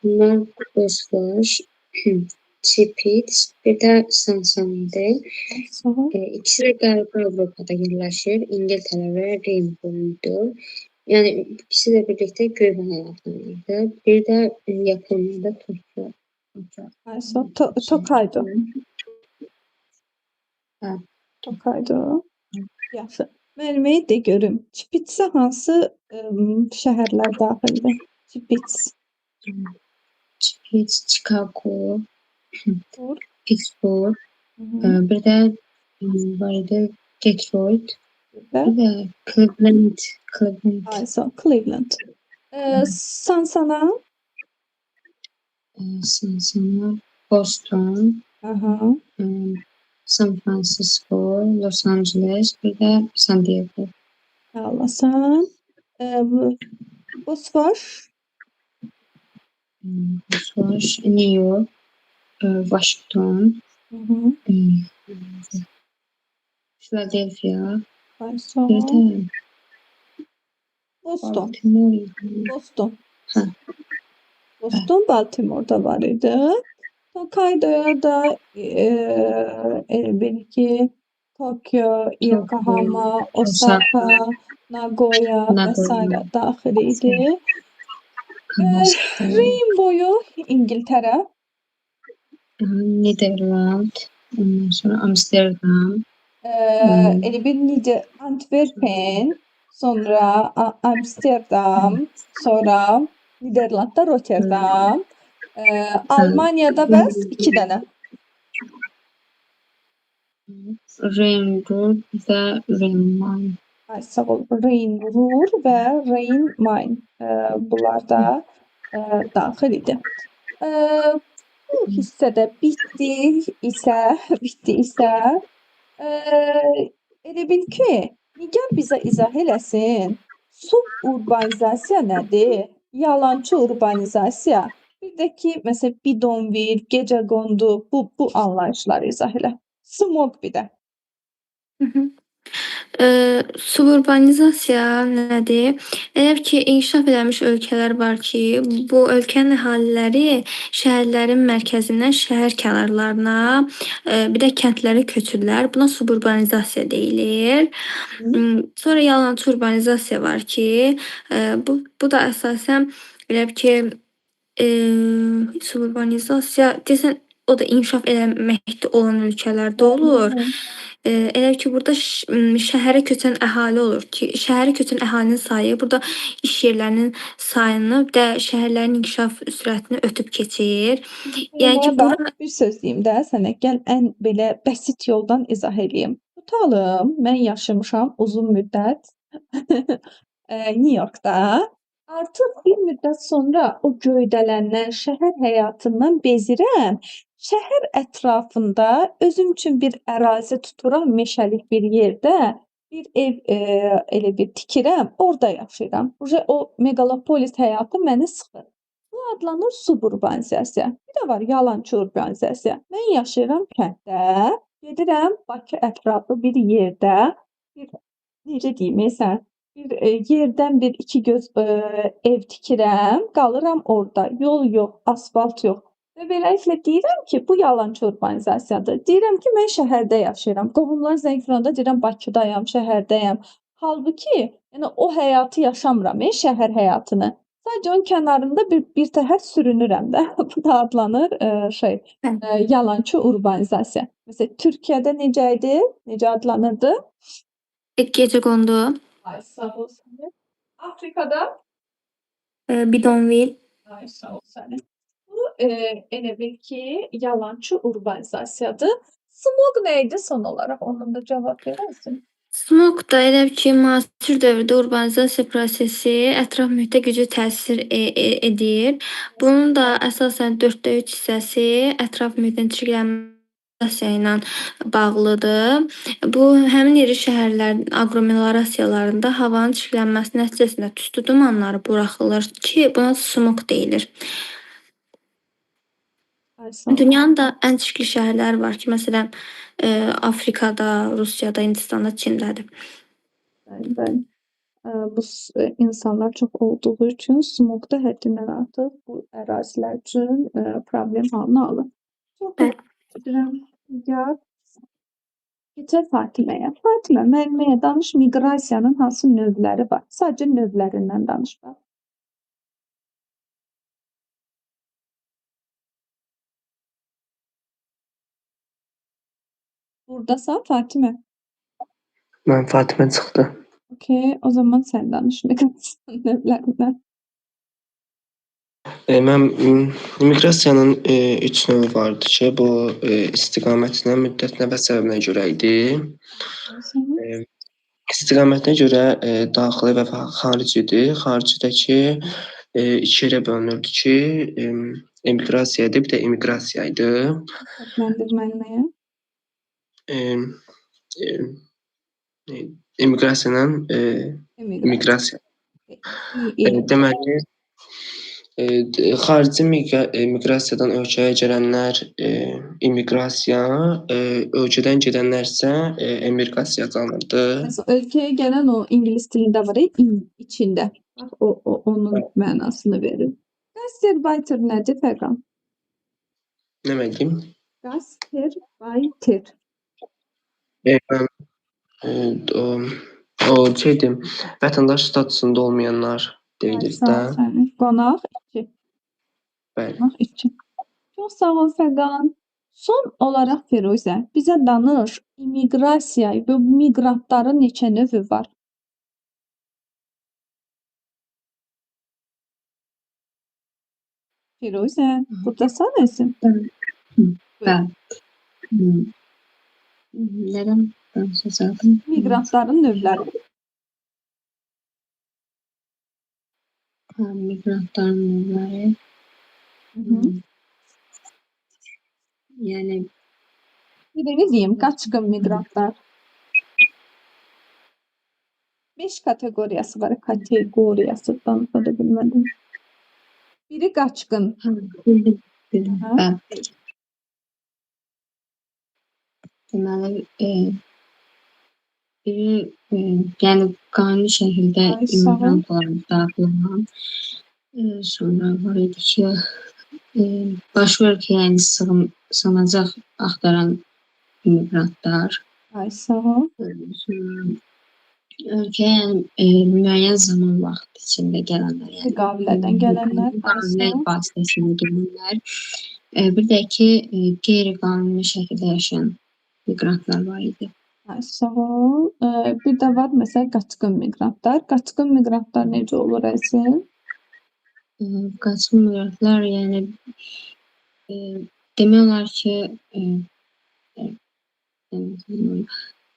[SPEAKER 5] Bunlar Bosfor, Tiflis, bir də Sansanide. İkisi də Qərbi Avropada yerləşir. İngiltərə və Reyn boyundur. Yəni ikisi də birlikdə Göybəyi adlanırdı. Bir də Yaponiyada Tokyo.
[SPEAKER 1] Tokaydo.
[SPEAKER 5] Hə.
[SPEAKER 1] Tokaydo. Yaxşı. Müəllimə de görüm. Çipitsə hansı şəhərlər daxildir? Çipits.
[SPEAKER 5] Tiflis, Chicago,
[SPEAKER 1] Vur.
[SPEAKER 5] Pittsburgh, bir də var idi Detroit,
[SPEAKER 1] Və
[SPEAKER 5] bir də Cleveland.
[SPEAKER 1] Cleveland. Sansana.
[SPEAKER 5] Sansana, Boston,
[SPEAKER 1] Aha.
[SPEAKER 5] San Francisco, Los Angeles, bir də San Diego.
[SPEAKER 1] Sağ olasın. Bosfor.
[SPEAKER 5] Bosfor, New York, Washington, Philadelphia, bir də
[SPEAKER 1] Boston.
[SPEAKER 5] Baltimore.
[SPEAKER 1] Boston.
[SPEAKER 5] Hə.
[SPEAKER 1] Boston, Baltimore'da var idi. Hokkaido'ya da bil ki Tokyo, Yokohama, Osaka, Nagoya vesaire dahil idi. Reyn boyu İngiltere.
[SPEAKER 5] Niderland, ondan sonra Amsterdam,
[SPEAKER 1] Elə bir Antwerpen, sonra Amsterdam, sonra Niderland'da Rotterdam, Almanya'da bəs 2 dənə.
[SPEAKER 5] Rhein-Ruhr və Rhein-Main.
[SPEAKER 1] Ay, sağ ol. Rhein-Ruhr və Rhein-Main bunlar da daxil idi. Bu hissədə bitdi isə elə bil ki, Nigar bizə izah eləsin. Suburbanizasiya nədir? Yalançı urbanizasiya. Bir də ki, məsələn, bidonvil, gecəqondu, bu anlayışları izah elə. Smog bir də.
[SPEAKER 2] Suburbanizasiya nədir? Elə ki, inkişaf edilmiş ölkələr var ki, bu ölkənin əhaliləri şəhərlərin mərkəzindən şəhər kənarlarına, bir də kəndlərə köçürlər. Buna suburbanizasiya deyilir. Sonra yalançı urbanizasiya var ki, bu da əsasən elə ki, suburbanizasiya desən o da inkişaf eləməkdə olan ölkələrdə olur. Elə ki, burada şəhərə köçən əhali olur ki, şəhərə köçən əhalinin sayı burada iş yerlərinin sayını və şəhərlərin inkişaf sürətini ötüb keçir. Yəni ki, bura
[SPEAKER 1] bir söz deyim də sənə, gəl ən belə bəsit yoldan izah eləyim. Tutalım, mən yaşamışam uzun müddət New Yorkda. Artıq bir müddət sonra o göydələndən, şəhər həyatından bezirəm. Şəhər ətrafında özüm üçün bir ərazi tuturam, meşəlik bir yerdə. Bir ev elə bir tikirəm, orada yaşayıram. O megalopolis həyatı məni sıxır. Bu adlanır suburbanizasiya. Bir də var yalançı urbanizasiya. Mən yaşayıram kənddə, gedirəm Bakı ətrafı bir yerdə, necə deyim sən, bir yerdən bir iki göz ev tikirəm, qalıram orada. Yol yox, asfalt yox. Və beləliklə deyirəm ki, bu yalançı urbanizasiyadır. Deyirəm ki, mən şəhərdə yaşayıram. Qohumlar zəng vuranda deyirəm Bakıdayam, şəhərdəyəm. Halbuki, yəni o həyatı yaşamıram, şəhər həyatını. Sadəcə onun kənarında bir təhər sürünürəm də. Bu da adlanır yalançı urbanizasiya. Məsələn, Türkiyədə necə idi? Necə adlanırdı?
[SPEAKER 2] gecəqondu,
[SPEAKER 1] Ay sağ ol səni. Afrikada?
[SPEAKER 2] bidonvil.
[SPEAKER 1] Ay sağ ol səni. Bu elə bil ki, yalançı urbanizasiyadır. Smog nə idi son olaraq? Onun da cavab verərsin.
[SPEAKER 2] Smog da elə ki, müasir dövrdə urbanizasiya prosesi ətraf mühitə güclü təsir edir. Bunun da əsasən 4/3 hissəsi ətraf mühitin çirklənməsi ilə bağlıdır. Bu həmin iri şəhərlərin aqlomerasiyalarında havanın çirklənməsi nəticəsində tüstü dumanları buraxılır ki, buna smog deyilir.
[SPEAKER 1] Ay sağ ol.
[SPEAKER 2] Dünyanın da ən çirkli şəhərləri var ki, məsələn, Afrikada, Rusiyada, Hindistanda, Çindədir.
[SPEAKER 1] Bəli, bəli. Bu insanlar çox olduğu üçün smog da həddindən artıq bu ərazilər üçün problem halını alır. Çox
[SPEAKER 2] Bəli.
[SPEAKER 1] təşəkkür edirəm. Nigar. Keçək Fatiməyə. Fatimə, müəlliməyə danış, miqrasiyanın hansı növləri var? Sadəcə növlərindən danış bax. Burdasan Fatimə?
[SPEAKER 4] Mən Fatimə çıxdı.
[SPEAKER 1] Okay, o zaman sən danış miqrasiyanın növlərindən.
[SPEAKER 4] Mən miqrasiyanın 3 növü vardı ki, bu istiqamətinə, müddətinə və səbəbinə görə idi. İstiqamətinə görə daxili və xaricidir. Xaricdəki 2 yerə bölünürdü ki, emiqrasiya idi, bir də immiqrasiya idi.
[SPEAKER 1] Fərqləndir müəlliməyə.
[SPEAKER 4] Emiqrasiya ilə
[SPEAKER 1] Emiqrasiya.
[SPEAKER 4] miqrasiya.
[SPEAKER 1] İyi.
[SPEAKER 4] Deməli, xarici miqrasiyadan ölkəyə gələnlər immiqrasiya, ölkədən gedənlər isə emiqrasiya adlanırdı.
[SPEAKER 1] Məsələn, ölkəyə gələn o ingilis dilində var içində. Bax, onun mənasını verir. Gastarbeiter nədir Fərqan?
[SPEAKER 4] Nə deyim?
[SPEAKER 1] Gastarbeiter.
[SPEAKER 4] O şeydir, vətəndaş statusunda olmayanlar deyilir də.
[SPEAKER 1] Qonaq 2.
[SPEAKER 4] Bəli.
[SPEAKER 1] Qonaq 2. Çox sağ ol Fərqan. Son olaraq Firuzə, bizə danış, immiqrasiya və miqrantların neçə növü var? Firuzə, burdasan özün?
[SPEAKER 5] Bəli. Nədən danışacaqdım?
[SPEAKER 1] Miqrantların növləri.
[SPEAKER 5] Miqrantların növləri. Yəni
[SPEAKER 1] Birini deyim, qaçqın miqrantlar. 5 kateqoriyası var, kateqoriyası danışa da bilmədim. Biri qaçqın.
[SPEAKER 5] bəli. Deməli, biri yəni qanuni şəkildə
[SPEAKER 1] Ay, sağ ol.
[SPEAKER 5] immiqrant olaraq daxil olan, sonra var idi ki, başqa ölkəyə yəni sığınacaq axtaran immiqrantlar.
[SPEAKER 1] Ay, sağ ol.
[SPEAKER 5] Sonra ölkəyə yəni müəyyən zaman vaxt içində gələnlər, yəni
[SPEAKER 1] Müqavilədən gələnlər. Ay,
[SPEAKER 5] müqavilə
[SPEAKER 1] sağ ol.
[SPEAKER 5] vasitəsilə gələnlər. Bir də ki, qeyri-qanuni şəkildə yaşayan miqrantlar var idi.
[SPEAKER 1] Ay, sağ ol. Bir də var məsələn qaçqın miqrantlar. Qaçqın miqrantlar necə olur əzizim?
[SPEAKER 5] Qaçqın miqrantlar yəni demək olar ki,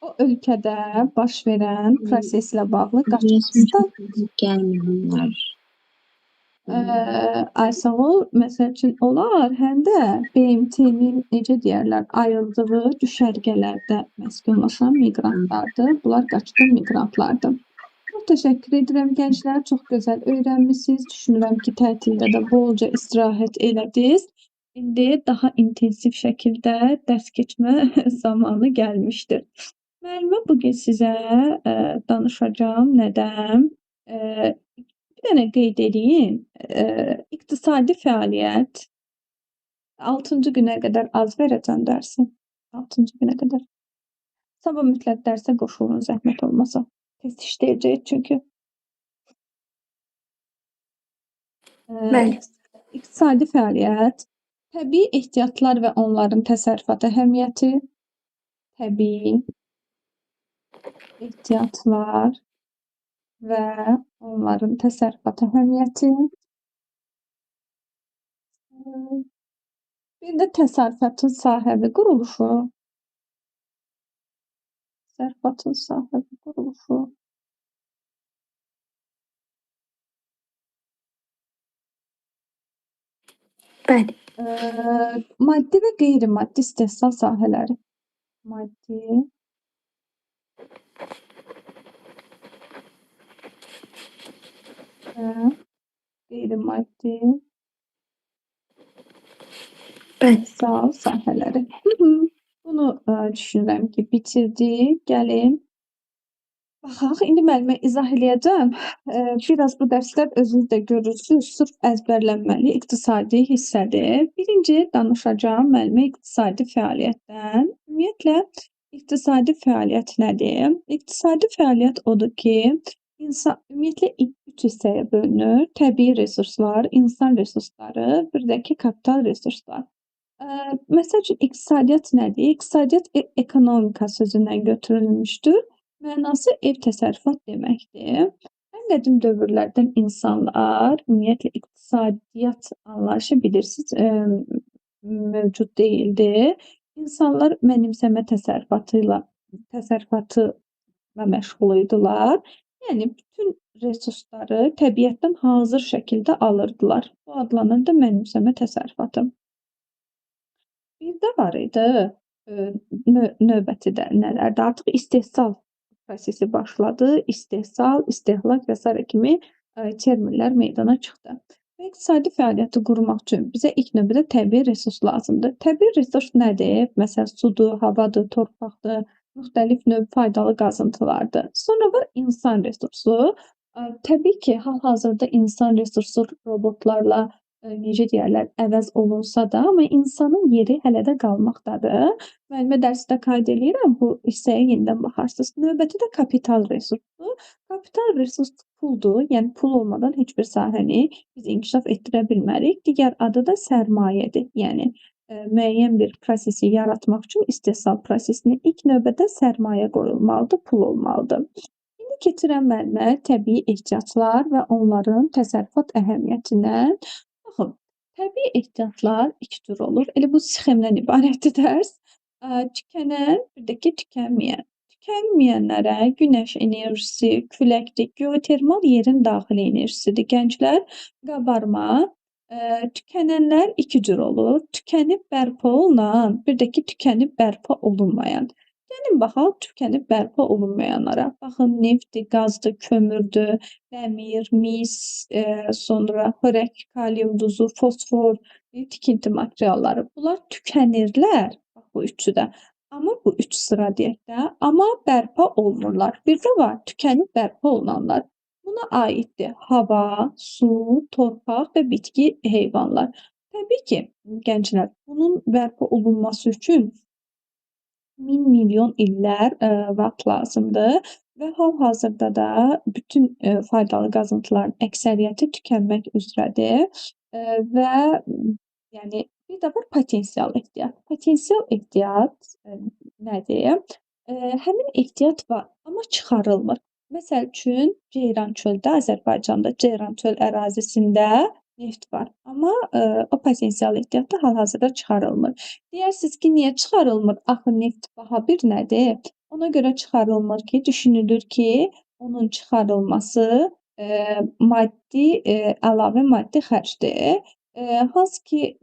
[SPEAKER 1] O ölkədə baş verən proseslə bağlı qaçqınlıqdan
[SPEAKER 5] gəlməyənlər.
[SPEAKER 1] ay sağ ol. Məsəl üçün onlar həm də BMT-nin necə deyərlər, ayırdığı düşərgələrdə məskunlaşan miqrantlardır. Bunlar qaçqın miqrantlardır. Çox təşəkkür edirəm gənclər. Çox gözəl öyrənmisiniz. Düşünürəm ki, tətildə də bolca istirahət elədiniz. İndi daha intensiv şəkildə dərs keçmə zamanı gəlmişdir. Müəllimə bu gün sizə danışacağım nədən? Bir dənə qeyd edeyim. İqtisadi fəaliyyət 6-cı günə qədər az verəcəm dərsi. 6-cı günə qədər. Sabah mütləq dərsə qoşulun zəhmət olmasa. Test işləyəcəyik çünki.
[SPEAKER 2] Bəli.
[SPEAKER 1] İqtisadi fəaliyyət, təbii ehtiyatlar və onların təsərrüfat əhəmiyyəti, təbii ehtiyatlar və onların təsərrüfat əhəmiyyəti. Bir də təsərrüfatın sahəvi quruluşu. Təsərrüfatın sahəvi quruluşu.
[SPEAKER 2] Bəli.
[SPEAKER 1] Maddi və qeyri-maddi istehsal sahələri. Maddi və qeyri-maddi
[SPEAKER 2] Bəli.
[SPEAKER 1] istehsal sahələri. Bunu düşünürəm ki, bitirdik. Gəlin Baxaq, indi müəllimə izah eləyəcəm. Biraz bu dərslər özünüz də görürsünüz, sırf əzbərlənməli iqtisadi hissədir. Birinci danışacağım müəllimə iqtisadi fəaliyyətdən. Ümumiyyətlə, iqtisadi fəaliyyət nədir? İqtisadi fəaliyyət odur ki, ümumiyyətlə üç hissəyə bölünür. Təbii resurslar, insan resursları, bir də ki, kapital resurslar. Məsəl üçün, iqtisadiyyat nədir? İqtisadiyyat ekonomika sözündən götürülmüşdür. Mənası ev təsərrüfat deməkdir. Ən qədim dövrlərdən insanlar ümumiyyətlə iqtisadiyyat anlayışı bilirsiniz, mövcud deyildi. İnsanlar mənimsəmə təsərrüfatıyla məşğul idilər. Yəni bütün resursları təbiətdən hazır şəkildə alırdılar. Bu adlanırdı mənimsəmə təsərrüfatı. Bir də var idi növbəti də nələrdir? Artıq istehsal prosesi başladı. İstehsal, istehlak və s. kimi terminlər meydana çıxdı. Və iqtisadi fəaliyyəti qurmaq üçün bizə ilk növbədə təbii resurs lazımdır. Təbii resurs nədir? Məsələn, sudur, havadır, torpaqdır, müxtəlif növ faydalı qazıntılardır. Sonra var insan resursu. Təbii ki, hal-hazırda insan resursu robotlarla necə deyərlər, əvəz olunsa da, amma insanın yeri hələ də qalmaqdadır. Müəllimə dərsdə qeyd eləyirəm, bu hissəyə yenidən baxarsınız. Növbəti də kapital resursdur. Kapital resurs puldur, yəni pul olmadan heç bir sahəni biz inkişaf etdirə bilmərik. Digər adı da sərmayədir. Yəni müəyyən bir prosesi yaratmaq üçün istehsal prosesinə ilk növbədə sərmayə qoyulmalıdır, pul olmalıdır. İndi keçirəm müəllimə təbii ehtiyaclar və onların təsərrüfat əhəmiyyətindən. Baxın, təbii ehtiyaclar iki tür olur. Elə bu sxemdən ibarətdir dərs. Tükənən, bir də ki, tükənməyən. Tükənməyənlərə günəş enerjisi, küləkdir, geotermal yerin daxili enerjisidir. Gənclər, qabarma. Tükənənlər iki cür olur. Tükənib bərpa olunan, bir də ki, tükənib bərpa olunmayan. Gəlin baxaq tükənib bərpa olunmayanlara. Baxın, neftdir, qazdır, kömürdür, dəmir, mis, sonra xörək, kalium duzu, fosfor, tikinti materialları. Bunlar tükənirlər, bax bu üçü də. Amma bu üç sıra deyək də, amma bərpa olunurlar. Bir də var, tükənib bərpa olunanlar. Buna aiddir hava, su, torpaq və bitki, heyvanlar. Təbii ki, gənclər, bunun bərpa olunması üçün 1000 milyon illər vaxt lazımdır və hal-hazırda da bütün faydalı qazıntıların əksəriyyəti tükənmək üzrədir və yəni bir də var potensial ehtiyat. Potensial ehtiyat nədir? Həmin ehtiyat var, amma çıxarılmır. Məsəl üçün, Ceyrançöldə, Azərbaycanda Ceyrançöl ərazisində neft var, amma o potensial ehtiyat da hal-hazırda çıxarılmır. Deyərsiniz ki, niyə çıxarılmır? Axı neft baha bir nədir? Ona görə çıxarılmır ki, düşünülür ki, onun çıxarılması əlavə maddi xərcdir. Hansı ki,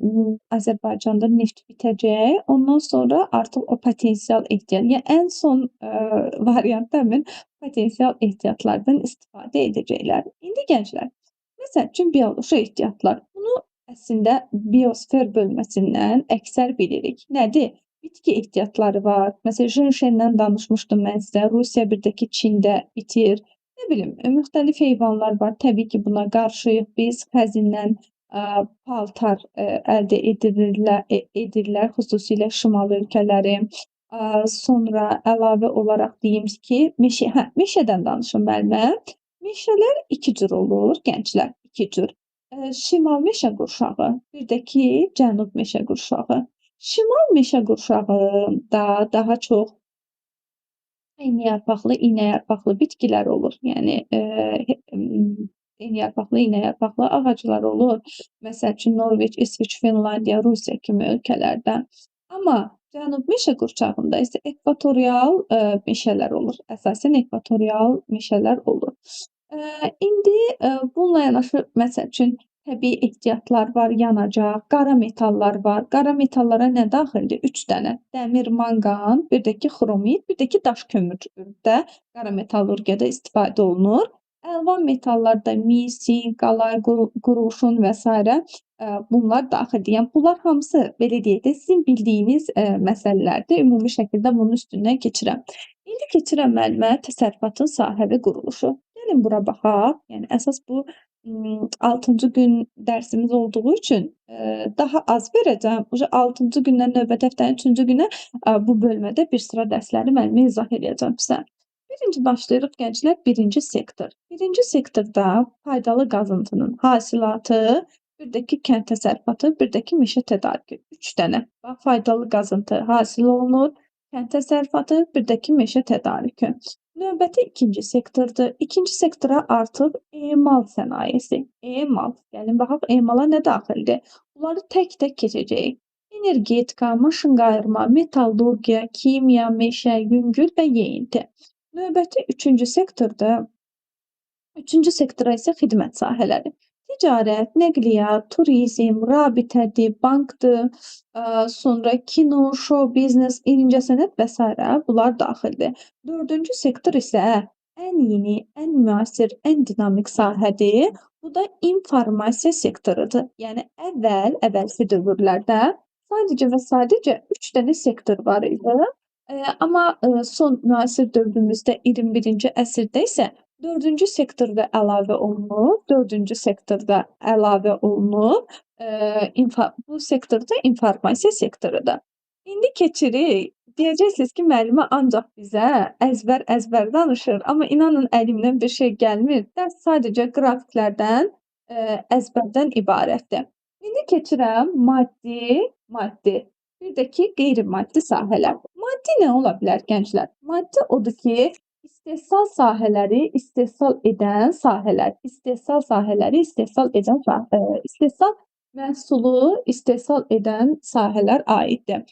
[SPEAKER 1] Azərbaycanda neft bitəcək, ondan sonra artıq o potensial ehtiyat, yəni ən son variantda həmin potensial ehtiyatlardan istifadə edəcəklər. İndi gənclər, məsəl üçün bioloji ehtiyatlar. Bunu əslində biosfer bölməsindən əksər bilirik. Nədir? Bitki ehtiyatları var. Məsələn, Jenşendən danışmışdım mən sizə. Rusiya bir də ki, Çində bitir. Nə bilim, müxtəlif heyvanlar var. Təbii ki, buna qarşıyıq biz. Xəzindən paltar əldə edirlər, xüsusilə şimal ölkələri. Sonra əlavə olaraq deyim ki, meşədən danışım müəllimə. Meşələr iki cür olur, gənclər, iki cür. Şimal meşə qurşağı, bir də ki, cənub meşə qurşağı. Şimal meşə qurşağında daha çox enliyarpaqlı, iynəyarpaqlı bitkilər olur. Yəni enliyarpaqlı, iynəyarpaqlı ağaclar olur. Məsəl üçün Norveç, İsveç, Finlandiya, Rusiya kimi ölkələrdə. Amma cənub meşə qurşağında isə ekvatorial meşələr olur. Əsasən ekvatorial meşələr olur. İndi bununla yanaşı, məsəl üçün təbii ehtiyatlar var, yanacaq, qara metallar var. Qara metallara nə daxildir? 3 dənə. Dəmir, manqan, bir də ki, xromit, bir də ki, daş kömürdə qara metallurgiyada istifadə olunur. Əlvan metallarda mis, sink, qalay, quruşun və s. Bunlar daxildir. Yəni bunlar hamısı belə deyək də sizin bildiyiniz məsələlərdir. Ümumi şəkildə bunun üstündən keçirəm. İndi keçirəm müəllimə təsərrüfatın sahə və quruluşu. Gəlin bura baxaq. Yəni əsas bu 6-cı gün dərsimiz olduğu üçün daha az verəcəm. 6-cı gündən növbəti həftənin 3-cü günə bu bölmədə bir sıra dərsləri müəllimə izah edəcəm sizə. Birinci başlayırıq gənclər, birinci sektor. Birinci sektorda faydalı qazıntının hasilatı, bir də ki kənd təsərrüfatı, bir də ki meşə tədarükü. 3 dənə faydalı qazıntı hasil olunur, kənd təsərrüfatı, bir də ki meşə tədarükü. Növbəti ikinci sektordur. İkinci sektora artıq emal sənayesi. Emal. Gəlin baxaq emala nə daxildir? Bunları tək-tək keçəcəyik. Energetika, maşınqayırma, metallurgiya, kimya, meşə, yüngül və yeyinti. Növbəti üçüncü sektorda, üçüncü sektora isə xidmət sahələri. Ticarət, nəqliyyat, turizm, rabitədir, bankdır, sonra kino, show biznes, incəsənət və s. bunlar daxildir. Dördüncü sektor isə ən yeni, ən müasir, ən dinamik sahədir. Bu da informasiya sektorudur. Yəni əvvəlki dövrlərdə sadəcə və sadəcə 3 dənə sektor var idi. Amma son müasir dövrümüzdə 21-ci əsrdə isə 4-cü sektorda əlavə olunub, 4-cü sektorda əlavə olunub. Bu sektorda informasiya sektorudur. İndi keçirik. Deyəcəksiniz ki, müəllimə ancaq bizə əzbər danışır, amma inanın əlimdən bir şey gəlmir. Dərs sadəcə qrafiklərdən, əzbərdən ibarətdir. İndi keçirəm maddi, bir də ki qeyri-maddi sahələr. Maddi nə ola bilər gənclər? Maddi odur ki, istehsal sahələri istehsal edən sahələr, istehsal məhsulu istehsal edən sahələr aiddir.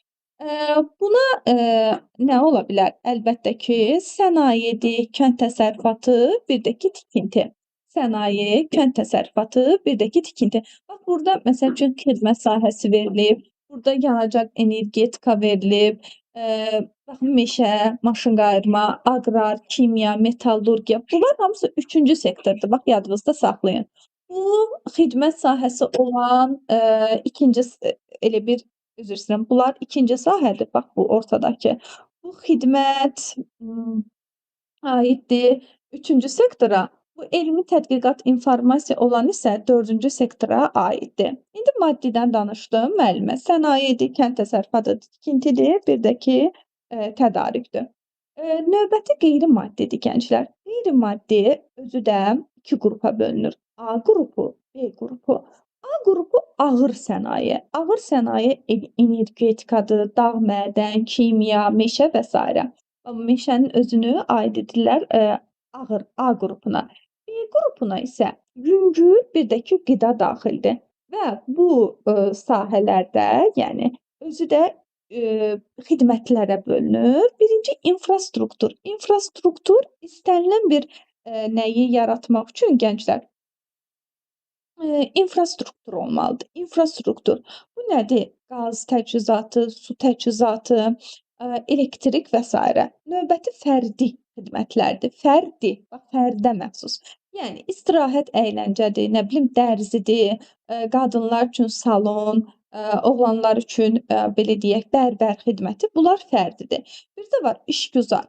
[SPEAKER 1] Buna nə ola bilər? Əlbəttə ki, sənayedir, kənd təsərrüfatı, bir də ki tikinti. Sənaye, kənd təsərrüfatı, bir də ki tikinti. Bax burada məsəl üçün xidmət sahəsi verilib, burada yanacaq energetika verilib, baxın meşə, maşınqayırma, aqrar, kimya, metallurgiya. Bunlar hamısı 3-cü sektordur. Bax yadınızda saxlayın. Bu xidmət sahəsi olan ikinci elə bir üzr istəyirəm. Bunlar ikinci sahədir. Bax bu ortadakı. Bu xidmət aiddir 3-cü sektora. Bu elmi tədqiqat informasiya olan isə 4-cü sektora aiddir. İndi maddidən danışdım müəllimə. Sənayedir, kənd təsərrüfatıdır, tikintidir, bir də ki tədarükdür. Növbəti qeyri-maddidir gənclər. Qeyri-maddi özü də 2 qrupa bölünür. A qrupu, B qrupu. A qrupu ağır sənaye. Ağır sənaye energetikadır, dağ mədən, kimya, meşə və s. Meşənin özünü aid edirlər ağır A qrupuna. B qrupuna isə yüngül, bir də ki qida daxildir. Və bu sahələrdə, yəni özü də xidmətlərə bölünür. Birinci infrastruktur. İnfrastruktur istənilən bir nəyi yaratmaq üçün gənclər infrastruktur olmalıdır. İnfrastruktur. Bu nədir? Qaz təchizatı, su təchizatı, elektrik və s. Növbəti fərdi xidmətlərdir. Bax fərdə məxsus. Yəni istirahət əyləncədir, nə bilim dərzidir, qadınlar üçün salon, oğlanlar üçün belə deyək bərbər xidməti. Bunlar fərdidir. Bir də var işgüzar.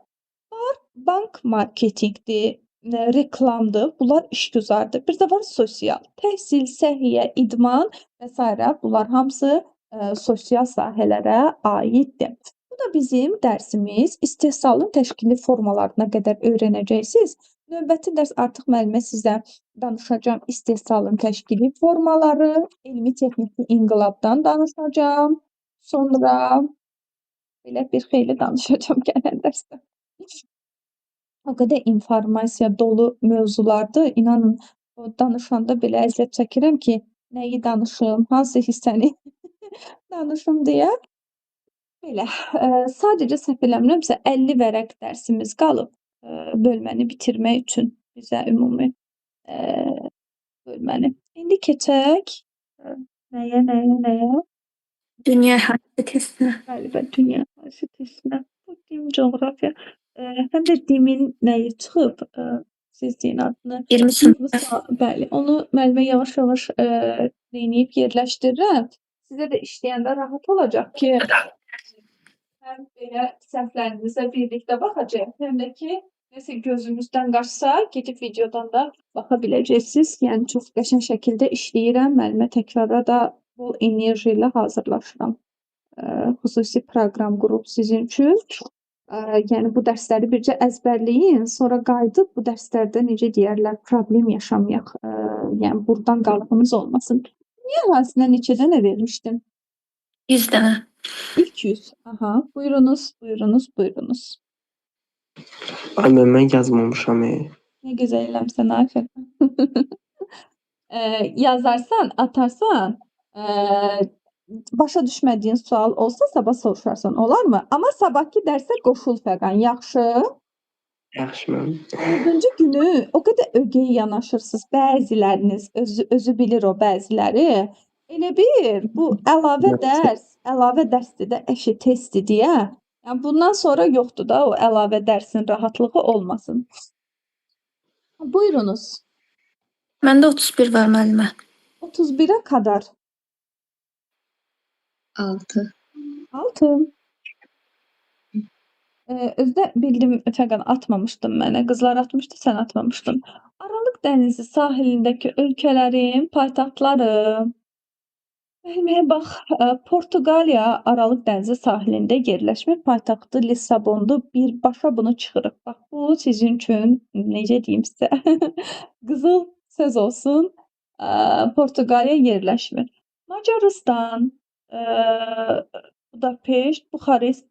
[SPEAKER 1] Bank marketinqdir, reklamdır. Bunlar işgüzardır. Bir də var sosial. Təhsil, səhiyyə, idman və s. Bunlar hamısı sosial sahələrə aiddir. Bu da bizim dərsimiz. İstehsalın təşkili formalarına qədər öyrənəcəksiniz. Növbəti dərs artıq müəllimə sizə danışacağam istehsalın təşkili formaları, elmi texniki inqilabdan danışacağam. Sonra belə bir xeyli danışacağam gələn dərsdə. O qədər informasiya dolu mövzulardır. İnanın, o danışanda belə əziyyət çəkirəm ki, nəyi danışım, hansı hissəni danışım deyə. Belə, sadəcə səhv eləmirəmsə 50 vərəq dərsimiz qalıb bölməni bitirmək üçün bizə ümumi bölməni. İndi keçək nəyə?
[SPEAKER 2] Dünya əhalisi testinə.
[SPEAKER 1] Bəli, dünya əhalisi testinə. Bu din, coğrafiya, həm də dimin nəyi çıxıb? Siz deyin adını.
[SPEAKER 2] 20
[SPEAKER 1] Bu
[SPEAKER 2] sınıf.
[SPEAKER 1] bəli, onu müəllimə yavaş-yavaş neyniyib yerləşdirirəm. Sizə də işləyəndə rahat olacaq ki, həm belə səhvlərinizə birlikdə baxacağıq, həm də ki, nəsə gözünüzdən qaçsa, gedib videodan da baxa biləcəksiniz. Yəni çox qəşəng şəkildə işləyirəm. Müəllimə təkrara da bol enerji ilə hazırlaşıram. Xüsusi proqram qurub sizin üçün. Yəni bu dərsləri bircə əzbərləyin, sonra qayıdıb bu dərslərdə necə deyərlər, problem yaşamayaq. Yəni burdan qalığınız olmasın. Dünya ərazisinə neçə dənə vermişdim?
[SPEAKER 2] 100 dənə.
[SPEAKER 1] İlk 100. Aha, buyurunuz, buyurunuz, buyurunuz.
[SPEAKER 4] Ay mən yazmamışam.
[SPEAKER 1] Nə gözəl eləmisən Ayfer. Yazarsan, atarsan, başa düşmədiyin sual olsa sabah soruşarsan, olarmı? Amma sabahki dərsə qoşul Fəqan, yaxşı?
[SPEAKER 4] Yaxşı mən.
[SPEAKER 1] 4-cü günü o qədər ögey yanaşırsınız. Bəziləriniz özü bilir o bəziləri. Elə bir bu əlavə dərsdir də, əşi testdir deyə. Yəni bundan sonra yoxdur da o əlavə dərsin rahatlığı olmasın. Buyurunuz.
[SPEAKER 2] Məndə 31 var müəllimə.
[SPEAKER 1] 31'e kadar.
[SPEAKER 5] 6.
[SPEAKER 1] 6. Özdə bildim Fəqan atmamışdın mənə. Qızlar atmışdı, sən atmamışdın. Aralıq dənizi sahilindəki ölkələrin paytaxtları. Müəllimə bax, Portuqaliya Aralıq dənizi sahilində yerləşmir. Paytaxtı Lissabondur. Birbaşa bunu çıxırıq. Bax, bu sizin üçün necə deyim sizə? Qızıl söz olsun. Portuqaliya yerləşmir. Macarıstan, Budapeşt, Buxarest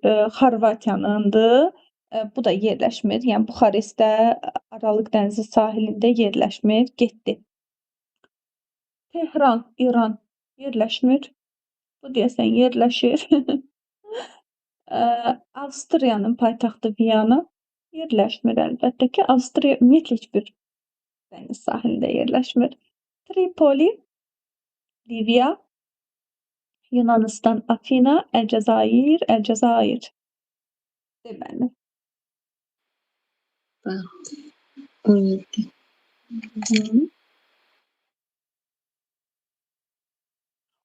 [SPEAKER 1] Xorvatiyanındır. Bu da yerləşmir. Yəni Buxarestdə Aralıq dənizi sahilində yerləşmir. Getdi. Tehran, İran yerləşmir. Bu deyəsən yerləşir. Avstriyanın paytaxtı Viyana yerləşmir əlbəttə ki. Avstriya ümumiyyətlə heç bir dəniz sahilində yerləşmir. Tripoli, Liviya, Yunanistan, Afina, Əlcəzair. Deməli.
[SPEAKER 5] Bax, 17.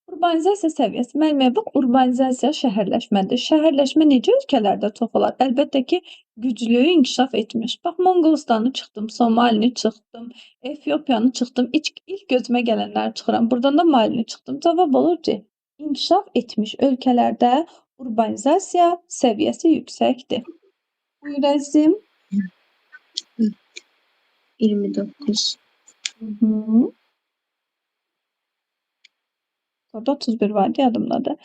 [SPEAKER 1] Urbanizasiya səviyyəsi. Müəllimə bax, urbanizasiya şəhərləşmədir. Şəhərləşmə necə ölkələrdə çox olar? Əlbəttə ki, güclü inkişaf etmiş. Bax, Monqolistanı çıxdım, Somalini çıxdım, Efiopiyanı çıxdım. İlk gözümə gələnləri çıxıram. Buradan da Malini çıxdım. Cavab olur ki, inkişaf etmiş ölkələrdə urbanizasiya səviyyəsi yüksəkdir. Buyur əzizim.
[SPEAKER 5] 29.
[SPEAKER 1] Orada 31 vardı yadımdadır.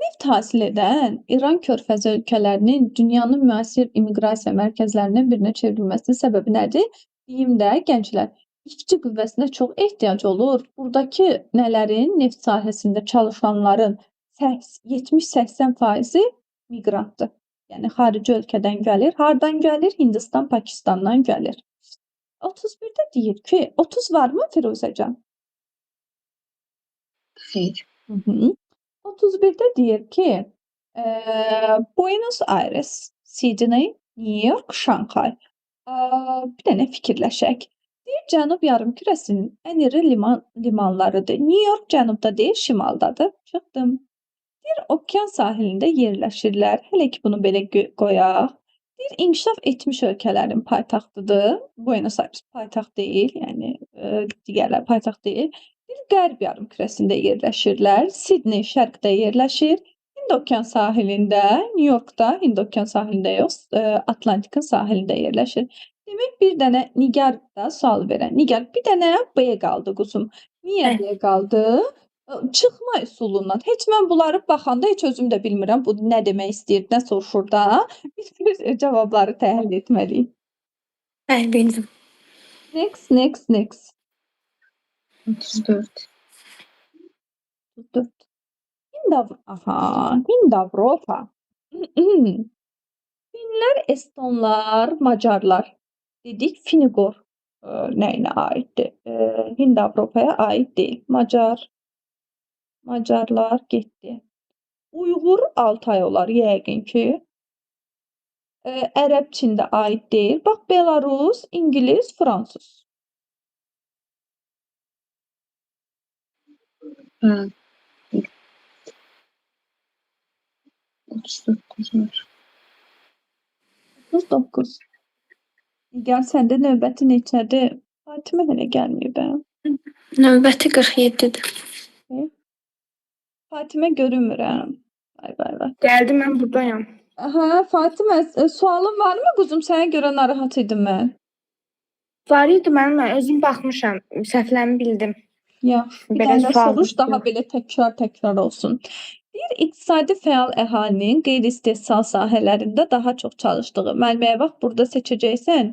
[SPEAKER 1] Neft hasil edən İran körfəzi ölkələrinin dünyanın müasir immiqrasiya mərkəzlərindən birinə çevrilməsinin səbəbi nədir? Deyim də gənclər, işçi qüvvəsinə çox ehtiyac olur. Buradakı nələrin, neft sahəsində çalışanların 70-80% miqrantdır. Yəni xarici ölkədən gəlir. Hardan gəlir? Hindistan, Pakistandan gəlir. 31-də deyir ki, 30 varmı Firuzəcan?
[SPEAKER 5] Xeyr.
[SPEAKER 1] 31'de deyir ki, Buenos Aires, Sydney, New York, Şanxay. Bir dənə fikirləşək. Deyir, Cənub yarımkürəsinin ən iri limanlarıdır. New York cənubda deyil, şimaldadır. Çıxdım. Deyir, okean sahilində yerləşirlər. Hələ ki, bunu belə qoyaq. Deyir, inkişaf etmiş ölkələrin paytaxtıdır. Buenos Aires paytaxt deyil, yəni digərlər paytaxt deyil. Bir qərb yarımkürəsində yerləşirlər. Sydney şərqdə yerləşir. Hind okean sahilində, New Yorkda, Hind okean sahilində yox, Atlantikın sahilində yerləşir. Demək, bir dənə Nigar da sual verən. Nigar, bir dənə B qaldı quzum. Niyə B qaldı? Çıxma üsulundan. Heç mən bunları baxanda heç özüm də bilmirəm bu nə demək istəyir, nə soruşur da. Biz cavabları təhlil etməliyik.
[SPEAKER 2] Bəli, bildim.
[SPEAKER 1] Next.
[SPEAKER 5] 34.
[SPEAKER 1] 34. Hind Avropa. Finlər, Estonlar, Macarlar. Dedik Finigor nəyinə aiddir? Hind Avropaya aid deyil. Macarlar getdi. Uyğur Altay olar yəqin ki. Ərəb Çində aid deyil. Bax, Belarus, İngilis, Fransız.
[SPEAKER 5] Hə, 39 var.
[SPEAKER 1] 39. Nigar, səndə növbəti neçədir? Fatimə hələ gəlməyib hə?
[SPEAKER 2] Növbəti 47-dir.
[SPEAKER 1] Fatimə görünmürəm. Vay.
[SPEAKER 3] Gəldim, mən buradayam.
[SPEAKER 1] Hə, Fatimə, sualın varmı quzum? Sənə görə narahat idim mən.
[SPEAKER 3] Var idi mən özüm baxmışam, səhvlərimi bildim.
[SPEAKER 1] Yaxşı, bir
[SPEAKER 3] Belə
[SPEAKER 1] dənə də
[SPEAKER 3] sual
[SPEAKER 1] soruş, daha
[SPEAKER 3] yox.
[SPEAKER 1] belə təkrar olsun. Deyir, iqtisadi fəal əhalinin qeyri-istehsal sahələrində daha çox çalışdığı. Müəlliməyə bax, burada seçəcəksən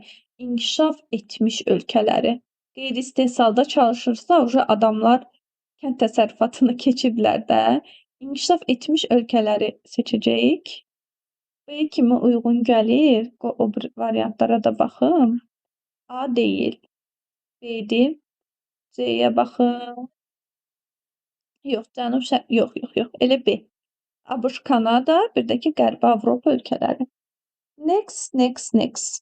[SPEAKER 1] inkişaf etmiş ölkələri. Qeyri-istehsalda çalışırsa, adamlar kənd təsərrüfatını keçiblər də. İnkişaf etmiş ölkələri seçəcəyik. B kimi uyğun gəlir. O variantlara da baxım. A deyil. B'dir. C-yə baxın. Yox, yox. Elə B. ABŞ, Kanada, bir də ki, Qərbi Avropa ölkələri. Next.
[SPEAKER 2] 47.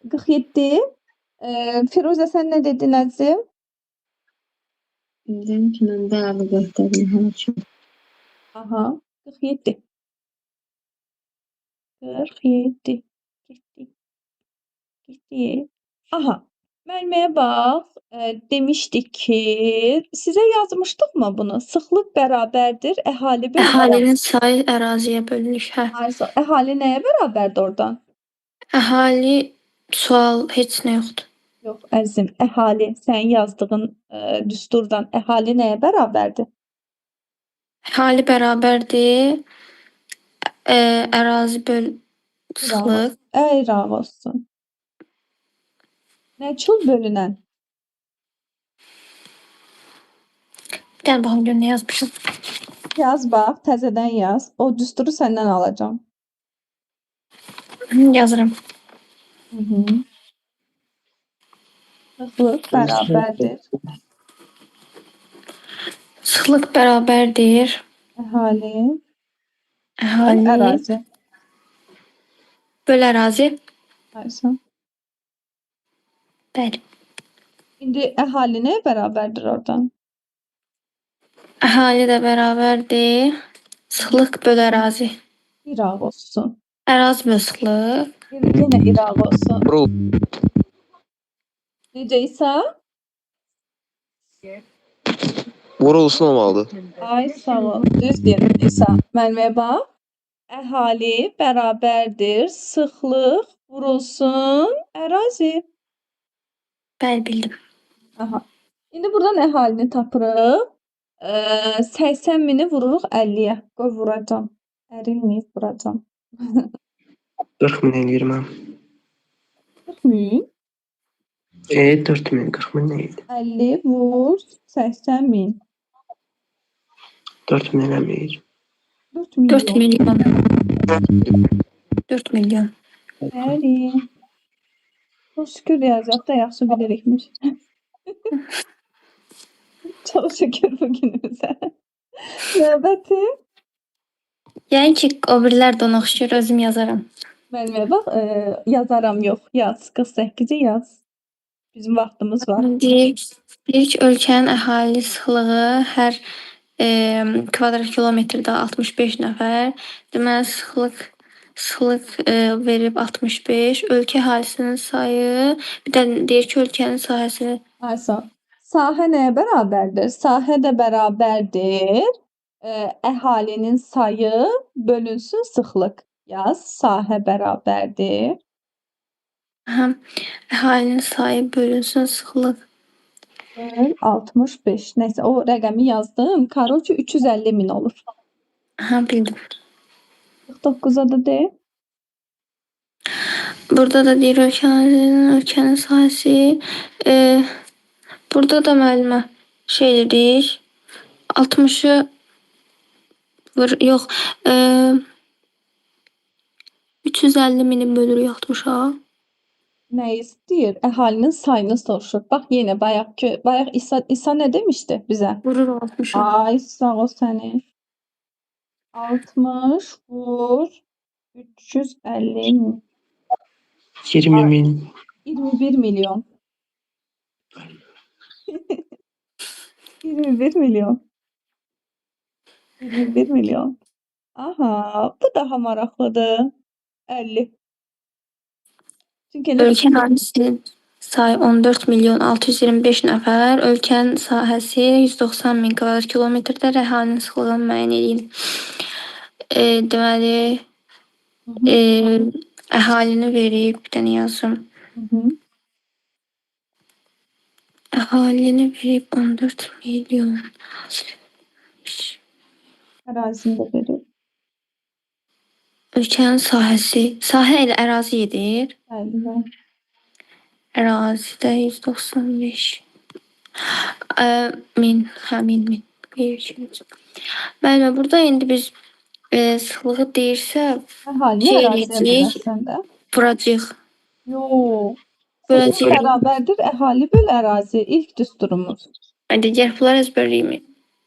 [SPEAKER 1] 47. Firuzə, sən nə dedin əzizim?
[SPEAKER 5] Dedim ki, məndə əli göstərir hər şey.
[SPEAKER 1] Aha, 47. 47. Getdik. Aha, müəlliməyə bax, demişdik ki, sizə yazmışdıqmı bunu? Sıxlıq bərabərdir, əhali bölü ərazi.
[SPEAKER 2] Əhalinin sayı əraziyə bölünür. Hə.
[SPEAKER 1] Aysa, əhali nəyə bərabərdir oradan?
[SPEAKER 2] Əhali sual heç nə yoxdur.
[SPEAKER 1] Yox, əzizim, əhali, sənin yazdığın düsturdan əhali nəyə bərabərdir?
[SPEAKER 2] Əhali bərabərdir. Ərazi böl sıxlıq.
[SPEAKER 1] Rağ olsun. Məchul bölünən.
[SPEAKER 2] Bir dənə baxım gör nə yazmışam.
[SPEAKER 1] Yaz bax, təzədən yaz. O düsturu səndən alacağam.
[SPEAKER 2] Yazıram.
[SPEAKER 1] Sıxlıq bərabərdir.
[SPEAKER 2] Sıxlıq bərabərdir.
[SPEAKER 1] Əhali.
[SPEAKER 2] Əhali
[SPEAKER 1] Ərazi.
[SPEAKER 2] böl ərazi.
[SPEAKER 1] Aysa.
[SPEAKER 2] Bəli.
[SPEAKER 1] İndi əhali nəyə bərabərdir oradan?
[SPEAKER 2] Əhali də bərabərdir. Sıxlıq böl ərazi.
[SPEAKER 1] İraq olsun.
[SPEAKER 2] Ərazi böl sıxlıq.
[SPEAKER 1] Yenə İraq olsun. Necə İsa?
[SPEAKER 6] Vurulsun olmalıdır.
[SPEAKER 1] Ay sağ ol. Düz deyir İsa. Müəlliməyə bax. Əhali bərabərdir. Sıxlıq vurulsun ərazi.
[SPEAKER 2] Bəli, bildim.
[SPEAKER 1] Aha. İndi buradan əhalini tapırıq. 80.000-i vururuq 50-yə. Qoy vuracam. Ərinməyib vuracam.
[SPEAKER 4] 40.000 eləyir mən.
[SPEAKER 1] 40.000.
[SPEAKER 4] 4.000, 40.000 nə idi?
[SPEAKER 1] 50 vur 80.000.
[SPEAKER 4] 4.000 eləməyir.
[SPEAKER 1] 4
[SPEAKER 2] 4
[SPEAKER 1] milyon.
[SPEAKER 2] milyon. 4 milyon.
[SPEAKER 1] Bəli. Çox şükür riyaziyyatda yaxşı bilirikmiş. Çox şükür bu günümüzə. Növbəti.
[SPEAKER 2] Yəni ki, o birilər də ona oxşuyur, özüm yazaram.
[SPEAKER 1] Müəlliməyə bax, yazaram yox, yaz. 48-i yaz. Bizim vaxtımız var.
[SPEAKER 2] Deyir ki, ölkənin əhali sıxlığı hər kvadrat kilometrdə 65 nəfər. Deməli, sıxlıq verib 65. Ölkə əhalisinin sayı, bir də deyir ki, ölkənin sahəsi.
[SPEAKER 1] Aysa. Sahə nəyə bərabərdir? Sahə də bərabərdir. Əhalinin sayı bölünsün sıxlıq. Yaz. Sahə bərabərdir.
[SPEAKER 2] Hə, əhalinin sayı bölünsün sıxlıq.
[SPEAKER 1] 65. Nəysə, o rəqəmi yazdım. Karoçu 350.000 olur.
[SPEAKER 2] Hə, bildim.
[SPEAKER 1] 49-a da de.
[SPEAKER 2] Burada da deyir ölkənin sahəsi. Burada da müəllimə şey dedik. 60'ı yox. 350.000'i bölürük 60'a.
[SPEAKER 1] Nə istəyir? Əhalinin sayını soruşur. Bax yenə bayaq İsa nə demişdi bizə?
[SPEAKER 2] Vurur 60'a.
[SPEAKER 1] Ay sağ ol səni. 60 vur 350
[SPEAKER 4] 20 min.
[SPEAKER 1] 21 milyon. 21 milyon. 21 milyon. Aha, bu daha maraqlıdır. 50. Çünki elə
[SPEAKER 2] Ölkə əhalisi sayı 14 milyon 625 nəfər, ölkənin sahəsi 190 min kvadrat kilometrdə, əhalinin sıxlığını müəyyən edin. Deməli, əhalini verib, bir dənə yazım.
[SPEAKER 1] Hı-hı.
[SPEAKER 2] Əhalini verib 14 milyon.
[SPEAKER 1] Ərazini də verir.
[SPEAKER 2] Ölkənin sahəsi, sahə elə ərazi edir.
[SPEAKER 1] Bəli.
[SPEAKER 2] Ərazidə 195 min, min. Bəli, burada indi biz sıxlığı deyirsə,
[SPEAKER 1] Əhalini
[SPEAKER 2] şey
[SPEAKER 1] əraziyə
[SPEAKER 2] eləyəcəyik,
[SPEAKER 1] bölərsən də.
[SPEAKER 2] vuracaq.
[SPEAKER 1] Yox.
[SPEAKER 2] Böləcək.
[SPEAKER 1] Sıxlıq bərabərdir əhali böl ərazi. İlk düsturumuz.
[SPEAKER 2] Hadi gəl bunları əzbərləyim.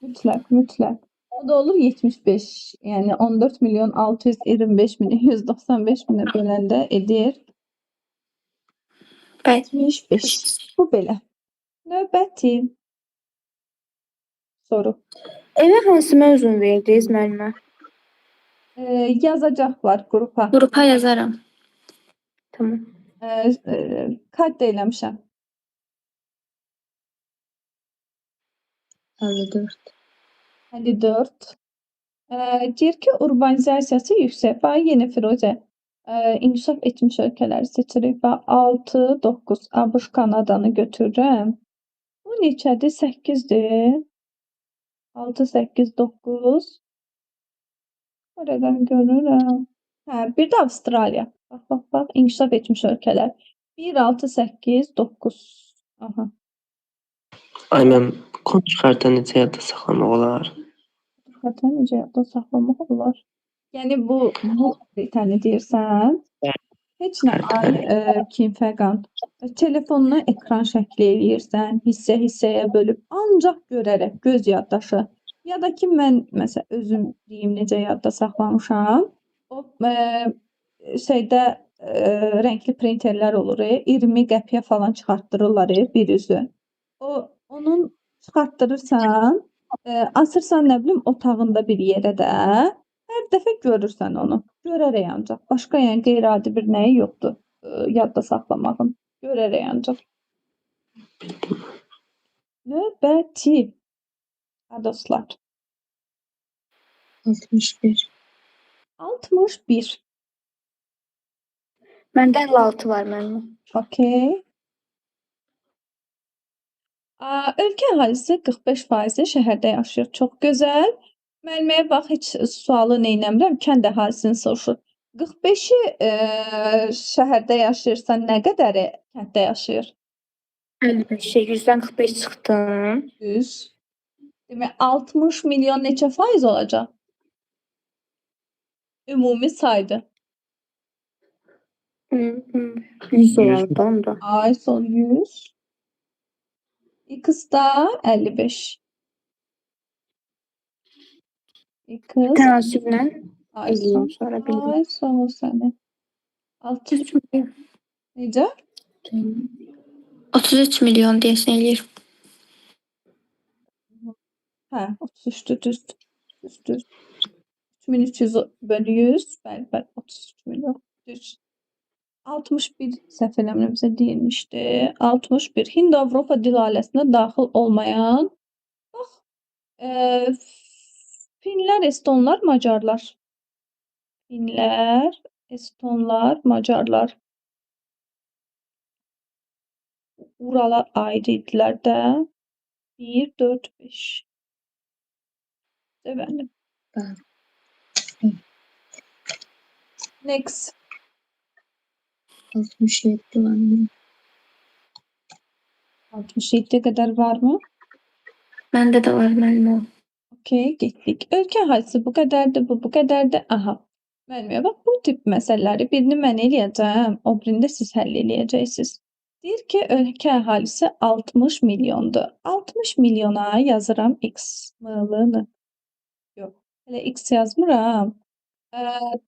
[SPEAKER 1] Mütləq. O da olur 75. Yəni 14 milyon 625 mini 195 minə böləndə edir
[SPEAKER 2] Bəli.
[SPEAKER 1] 75. Bu belə. Növbəti soru.
[SPEAKER 3] Evə hansı mövzunu verdiniz müəllimə?
[SPEAKER 1] Yazacaqlar qrupa.
[SPEAKER 2] Qrupa yazaram.
[SPEAKER 3] Tamam.
[SPEAKER 1] Kadd eləmişəm.
[SPEAKER 5] 54.
[SPEAKER 1] 54. Deyir ki, urbanizasiyası yüksək. Bax, yenə Firuzə inkişaf etmiş ölkələri seçirik və 6, 9 ABŞ, Kanadanı götürürəm. Bu neçədir? 8-dir. 6, 8, 9. Oradan görürəm. Bir də Avstraliya. Bax, inkişaf etmiş ölkələr. 1, 6, 8, 9. Aha.
[SPEAKER 4] Ay mən kod çıxartan necə yadda saxlamaq olar?
[SPEAKER 1] Xəta necə yadda saxlamaq olar? Yəni bu təni deyirsən? Heç nə Kim Fəqan. Telefonuna ekran şəkli eləyirsən, hissə-hissəyə bölüb ancaq görərək göz yaddaşı. Ya da ki mən məsələn özüm deyim necə yadda saxlamışam. O şeydə rəngli printerlər olur, 20 qəpiyə falan çıxartdırırlar bir üzü. Onun çıxartdırırsan, asırsan nə bilim otağında bir yerə də. Hər dəfə görürsən onu. Görərək ancaq. Başqa yəni qeyri-adi bir nəyi yoxdur yadda saxlamağın. Görərək ancaq. Növbəti. Dostlar.
[SPEAKER 5] 61.
[SPEAKER 1] 61.
[SPEAKER 3] Məndə 56 var müəllimə.
[SPEAKER 1] Okay. Ölkə əhalisi 45% şəhərdə yaşayır. Çox gözəl. Müəlliməyə bax, heç sualı neynəmirəm, kənd əhalisini soruşur. 45-i şəhərdə yaşayırsa, nə qədəri kənddə yaşayır?
[SPEAKER 3] 55. 100-dən 45 çıxdım.
[SPEAKER 1] 100. Demək, 60 milyon neçə faiz olacaq? Ümumi saydı.
[SPEAKER 3] 100 olardı onda.
[SPEAKER 1] Ay son 100. X-da 55. X.
[SPEAKER 3] Tənassüblə
[SPEAKER 1] Ay
[SPEAKER 3] eləyim sonra bildim.
[SPEAKER 1] Ay sağ ol səni.
[SPEAKER 2] 33 milyon.
[SPEAKER 1] Necə?
[SPEAKER 2] 33 milyon deyəsən eləyir.
[SPEAKER 1] Hə, 33 düz. 3300 bölü 100. Bəli, 33 milyon. Düz. 61 səhv eləmirəmsə deyilmişdi. 61 Hind-Avropa dil ailəsinə daxil olmayan bax Finlər, Estonlar, Macarlar. Finlər, Estonlar, Macarlar. Urala aid idilər də. 1, 4, 5. Deməli. Next.
[SPEAKER 5] 67 var mı?
[SPEAKER 1] 67 qədər varmı?
[SPEAKER 2] Məndə də var müəllimə.
[SPEAKER 1] Okay, getdik. Ölkə əhalisi bu qədərdir, bu qədərdir. Aha. Müəllimə, bax bu tip məsələləri birini mən eləyəcəm, o birini də siz həll eləyəcəksiniz. Deyir ki, ölkə əhalisi 60 milyondur. 60 milyona yazıram X mığlını. Yox, hələ X yazmıram.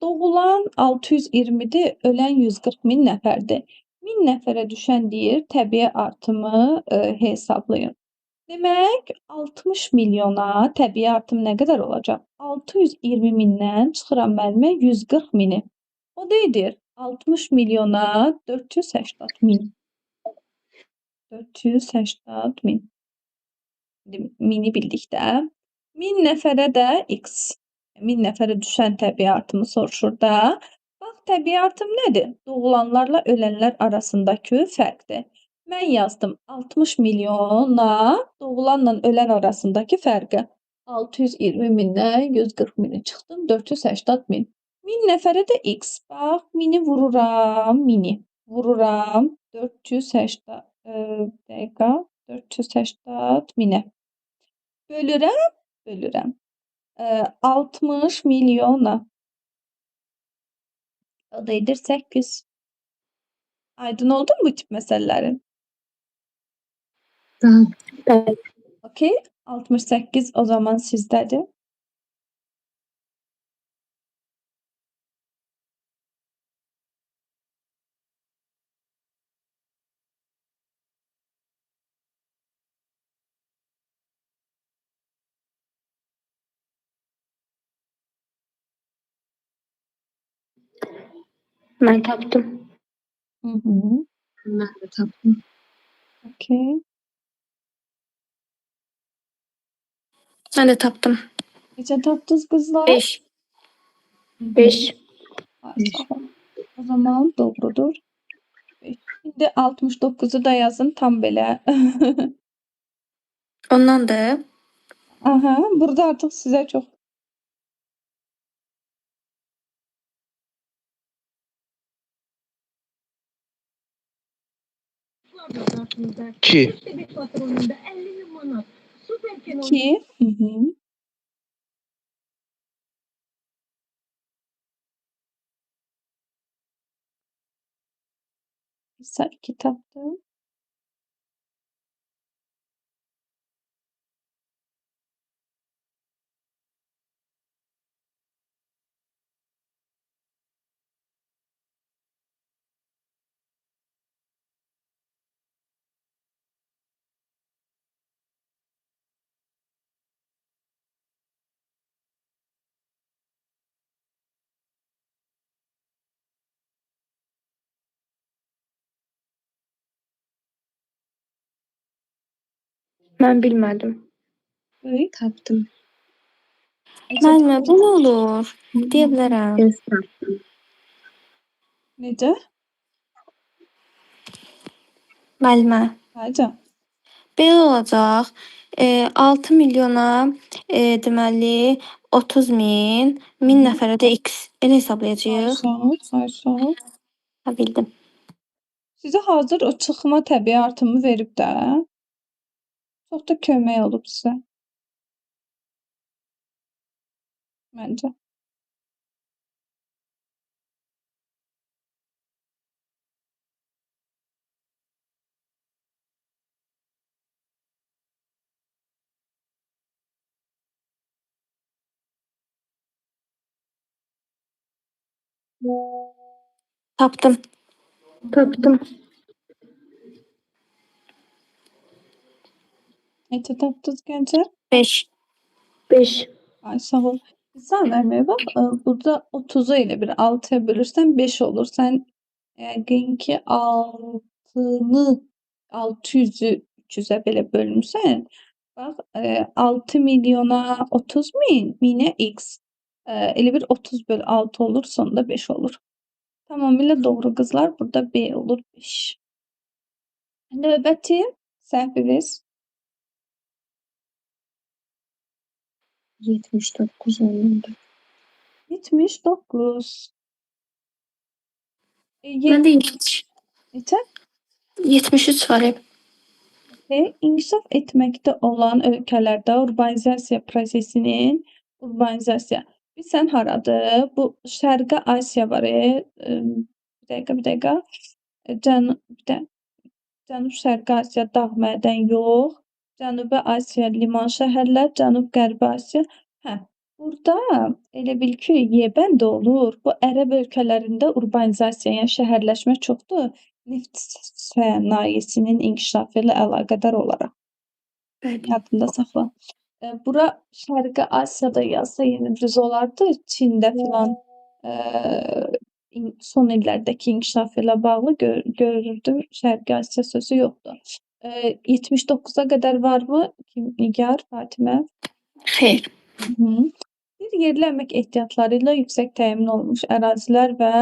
[SPEAKER 1] Doğulan 620-dir, ölən 140 min nəfərdir. 1000 nəfərə düşən deyir, təbii artımı hesablayın. Demək, 60 milyona təbii artım nə qədər olacaq? 620 mindən çıxıram müəllimə 140 mini. O da edir 60 milyona 480 min. 480 min. Mini bildik də. 1000 nəfərə də X. 1000 nəfərə düşən təbii artımı soruşur da. Bax, təbii artım nədir? Doğulanlarla ölənlər arasındakı fərqdir. Mən yazdım 60 milyonla doğulanla ölən arasındakı fərqi. 620 mindən 140 mini çıxdım, 480 min. 1000 nəfərə də X. Bax, mini vururam, mini. Vururam 480 dəqiqə 480 minə. Bölürəm. 60 milyona. O da edir 8. Aydın oldu mu bu tip məsələlərin?
[SPEAKER 5] Bəli.
[SPEAKER 1] Okey. 68 o zaman sizdədir.
[SPEAKER 3] Mən tapdım.
[SPEAKER 1] Hı -hı.
[SPEAKER 5] Mən də tapdım.
[SPEAKER 1] Okey.
[SPEAKER 2] Mən də tapdım.
[SPEAKER 1] Necə tapdınız qızlar?
[SPEAKER 2] 5.
[SPEAKER 1] Hı -hı.
[SPEAKER 3] 5.
[SPEAKER 1] Ay, sağ ol. O zaman doğrudur. Şimdi 69'u da yazın tam belə.
[SPEAKER 2] Ondandır.
[SPEAKER 1] Aha, burada artıq sizə çox
[SPEAKER 6] İki.
[SPEAKER 1] 2. Hı -hı. İsa 2 tapdım.
[SPEAKER 3] Mən bilmədim.
[SPEAKER 1] Böyük.
[SPEAKER 5] Tapdım.
[SPEAKER 1] Necə
[SPEAKER 2] Müəllimə, bu
[SPEAKER 1] tapdınız?
[SPEAKER 2] nə olur? Deyə bilərəm.
[SPEAKER 5] Göz tapdım.
[SPEAKER 1] Necə?
[SPEAKER 2] Müəllimə,
[SPEAKER 1] Hacı.
[SPEAKER 2] belə olacaq. 6 milyona deməli 30 min, 1000 nəfərə də X. Elə
[SPEAKER 1] Ay
[SPEAKER 2] hesablayacağıq.
[SPEAKER 1] sağ ol, ay sağ ol.
[SPEAKER 2] Ha, bildim.
[SPEAKER 1] Sizə hazır o çıxma təbii artımı verib də. Çox da kömək olub sizə. Məncə.
[SPEAKER 2] Tapdım.
[SPEAKER 3] Tapdım.
[SPEAKER 1] Necə tapdınız gənclər?
[SPEAKER 2] 5.
[SPEAKER 3] 5.
[SPEAKER 1] Ay sağ ol. Sən Əmir bax, burada 30'u elə bir 6'ya bölürsən 5 olur. Sən yəqin ki 6'nı 600'ü 300'ə belə bölmüsən. Bax, 6 milyona 30 min, minə X. Elə bir 30 böl 6 olur, sonunda 5 olur. Tamamilə doğru qızlar. Burada B olur 5. Növbəti səhvimiz
[SPEAKER 5] 79 olmadı.
[SPEAKER 1] 79.
[SPEAKER 2] Məndə 70.
[SPEAKER 1] Neçə?
[SPEAKER 2] 73 var hep.
[SPEAKER 1] İnkişaf etməkdə olan ölkələrdə urbanizasiya prosesinin Bilirsən haradır? Bu Şərqi Asiya var. Bir dəqiqə. Cənub-Şərqi Asiya dağ mədən yox. Cənubi Asiya liman şəhərlər, Cənub-Qərbi Asiya. Hə, burada elə bil ki, yebəndə olur. Bu ərəb ölkələrində urbanizasiya, yəni şəhərləşmə çoxdur. Neft sənayesinin inkişafı ilə əlaqədar olaraq.
[SPEAKER 2] Bəli.
[SPEAKER 1] Yadında saxla. Bura Şərqi Asiyada yazsa yenə düz olardı. Çində filan son illərdəki inkişaf ilə bağlı görürdüm. Şərqi Asiya sözü yoxdur. 79-a qədər varmı? Nigar, Fatimə?
[SPEAKER 2] Xeyr.
[SPEAKER 1] Bir yerli əmək ehtiyatları ilə yüksək təmin olunmuş ərazilər və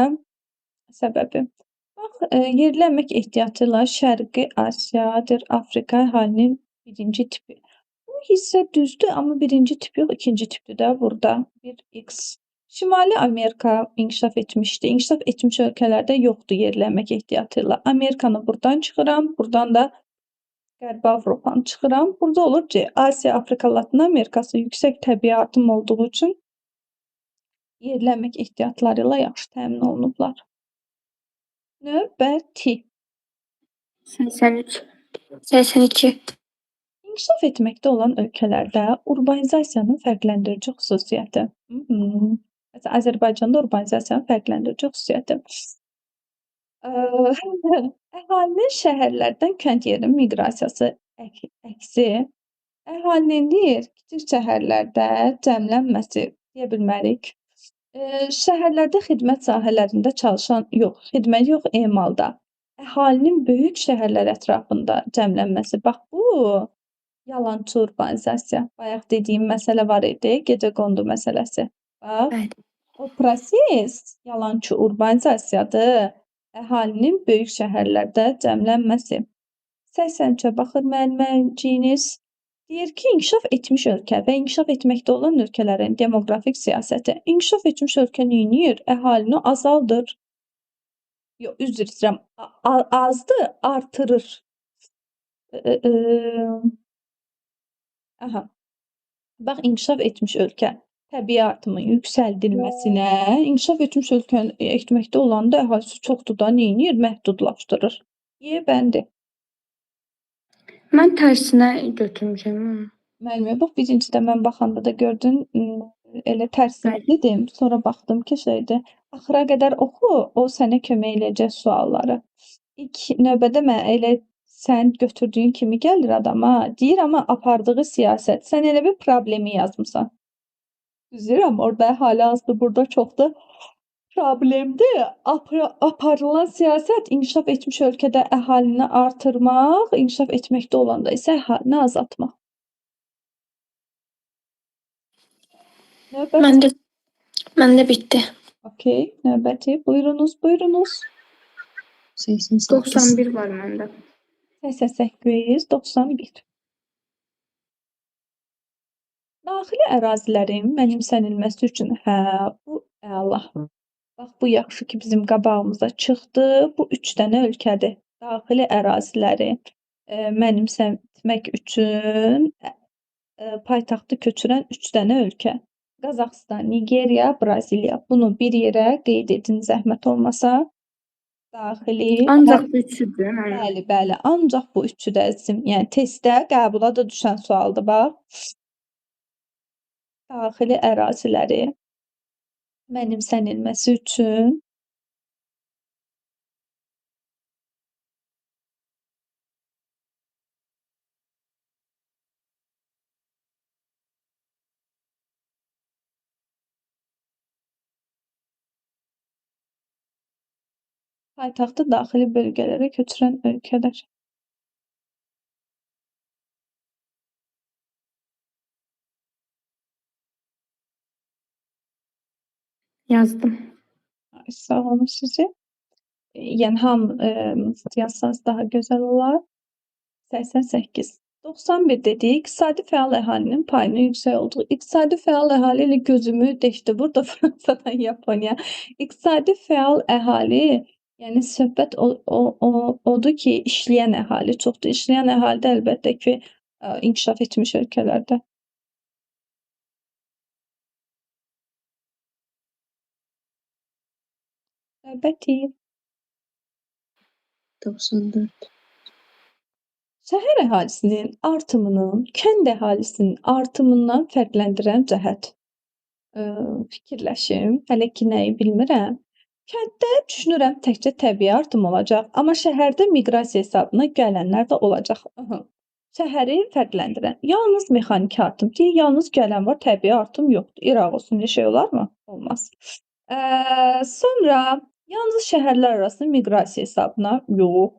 [SPEAKER 1] səbəbi. Bax, yerli əmək ehtiyatı ilə Şərqi Asiyadır, Afrika əhalinin birinci tipi. Bu hissə düzdür, amma birinci tip yox, ikinci tipdir də burada. Bir X. Şimali Amerika inkişaf etmişdi. İnkişaf etmiş ölkələrdə yoxdur yerli əmək ehtiyatı ilə. Amerikanı buradan çıxıram, buradan da Qərbi Avropanı çıxıram. Burada olur ki, Asiya, Afrika, Latin Amerikası yüksək təbii artım olduğu üçün yerli əmək ehtiyatları ilə yaxşı təmin olunublar. Növbəti.
[SPEAKER 3] 83.
[SPEAKER 2] 82.
[SPEAKER 1] İnkişaf etməkdə olan ölkələrdə urbanizasiyanın fərqləndirici xüsusiyyəti. Məsələn, Azərbaycanda urbanizasiyanın fərqləndirici xüsusiyyəti. Əhalinin şəhərlərdən kənd yerinə miqrasiyası əksi, əhalinin kiçik şəhərlərdə cəmlənməsi deyə bilmərik. Şəhərlərdə xidmət sahələrində xidmət yox, emalda. Əhalinin böyük şəhərlər ətrafında cəmlənməsi. Bax, bu yalançı urbanizasiya. Bayaq dediyim məsələ var idi, gecəqondu məsələsi. Bax,
[SPEAKER 2] Bəli.
[SPEAKER 1] o proses yalançı urbanizasiyadır. Əhalinin böyük şəhərlərdə cəmlənməsi. 83-ə baxır müəlliməciyiniz. Deyir ki, inkişaf etmiş ölkə və inkişaf etməkdə olan ölkələrin demoqrafik siyasəti. İnkişaf etmiş ölkə neyniyir? Əhalini azaldır. Yox, üzr istəyirəm. Azdır, artırır. Bax, inkişaf etmiş ölkə təbii artımın yüksəldilməsinə, inkişaf etmiş ölkə etməkdə olanda əhalisi çoxdur da neyniyir? Məhdudlaşdırır. Bəndi.
[SPEAKER 3] Mən tərsinə götürmüşəm.
[SPEAKER 1] Müəllimə, bax, birincidə mən baxanda da gördün, elə tərsini dedim, sonra baxdım ki, şeydir. Axıra qədər oxu, o sənə kömək eləyəcək sualları. İlk növbədə mən elə sən götürdüyün kimi gəlir adama, deyir, amma apardığı siyasət. Sən elə bir problemi yazmısan. Düzdürəm, orada əhali azdır, burada çoxdur. Problemdir. Aparılan siyasət inkişaf etmiş ölkədə əhalini artırmaq, inkişaf etməkdə olanda isə əhalini azaltmaq. Növbəti.
[SPEAKER 2] Məndə bitdi.
[SPEAKER 1] Okey, növbəti. Buyurunuz.
[SPEAKER 5] 88.
[SPEAKER 3] 91 var məndə.
[SPEAKER 1] 88-91. Daxili ərazilərin mənimsənilməsi üçün bu əla. Bax, bu yaxşı ki, bizim qabağımıza çıxdı. Bu 3 dənə ölkədir. Daxili əraziləri mənimsəmək üçün paytaxtı köçürən 3 dənə ölkə. Qazaxıstan, Nigeriya, Braziliya. Bunu bir yerə qeyd edin, zəhmət olmasa. Daxili.
[SPEAKER 3] Ancaq bu üçüdür.
[SPEAKER 1] Bəli, ancaq bu üçü də əzizim. Yəni testdə qəbula da düşən sualdır, bax. Daxili əraziləri mənimsənilməsi üçün paytaxtı daxili bölgələrə köçürən ölkələr.
[SPEAKER 3] Yazdım.
[SPEAKER 1] Sağ olun sizi. Yəni yazsanız daha gözəl olar. 88. 91 dedik. İqtisadi fəal əhalinin payının yüksək olduğu. İqtisadi fəal əhali ilə gözümü deşdi. Burada Fransadan Yaponiya. İqtisadi fəal əhali, yəni söhbət odur ki, işləyən əhali çoxdur. İşləyən əhali də əlbəttə ki, inkişaf etmiş ölkələrdə. Növbəti.
[SPEAKER 5] 94.
[SPEAKER 1] Şəhər əhalisinin artımının kənd əhalisinin artımından fərqləndirən cəhət. Fikirləşim, hələ ki nəyi bilmirəm. Kənddə düşünürəm təkcə təbii artım olacaq, amma şəhərdə miqrasiya hesabına gələnlər də olacaq. Şəhəri fərqləndirən yalnız mexaniki artım deyil, yalnız gələn var, təbii artım yoxdur. İraq olsun, şey olarmı? Olmaz. Sonra yalnız şəhərlər arası miqrasiya hesabına yox.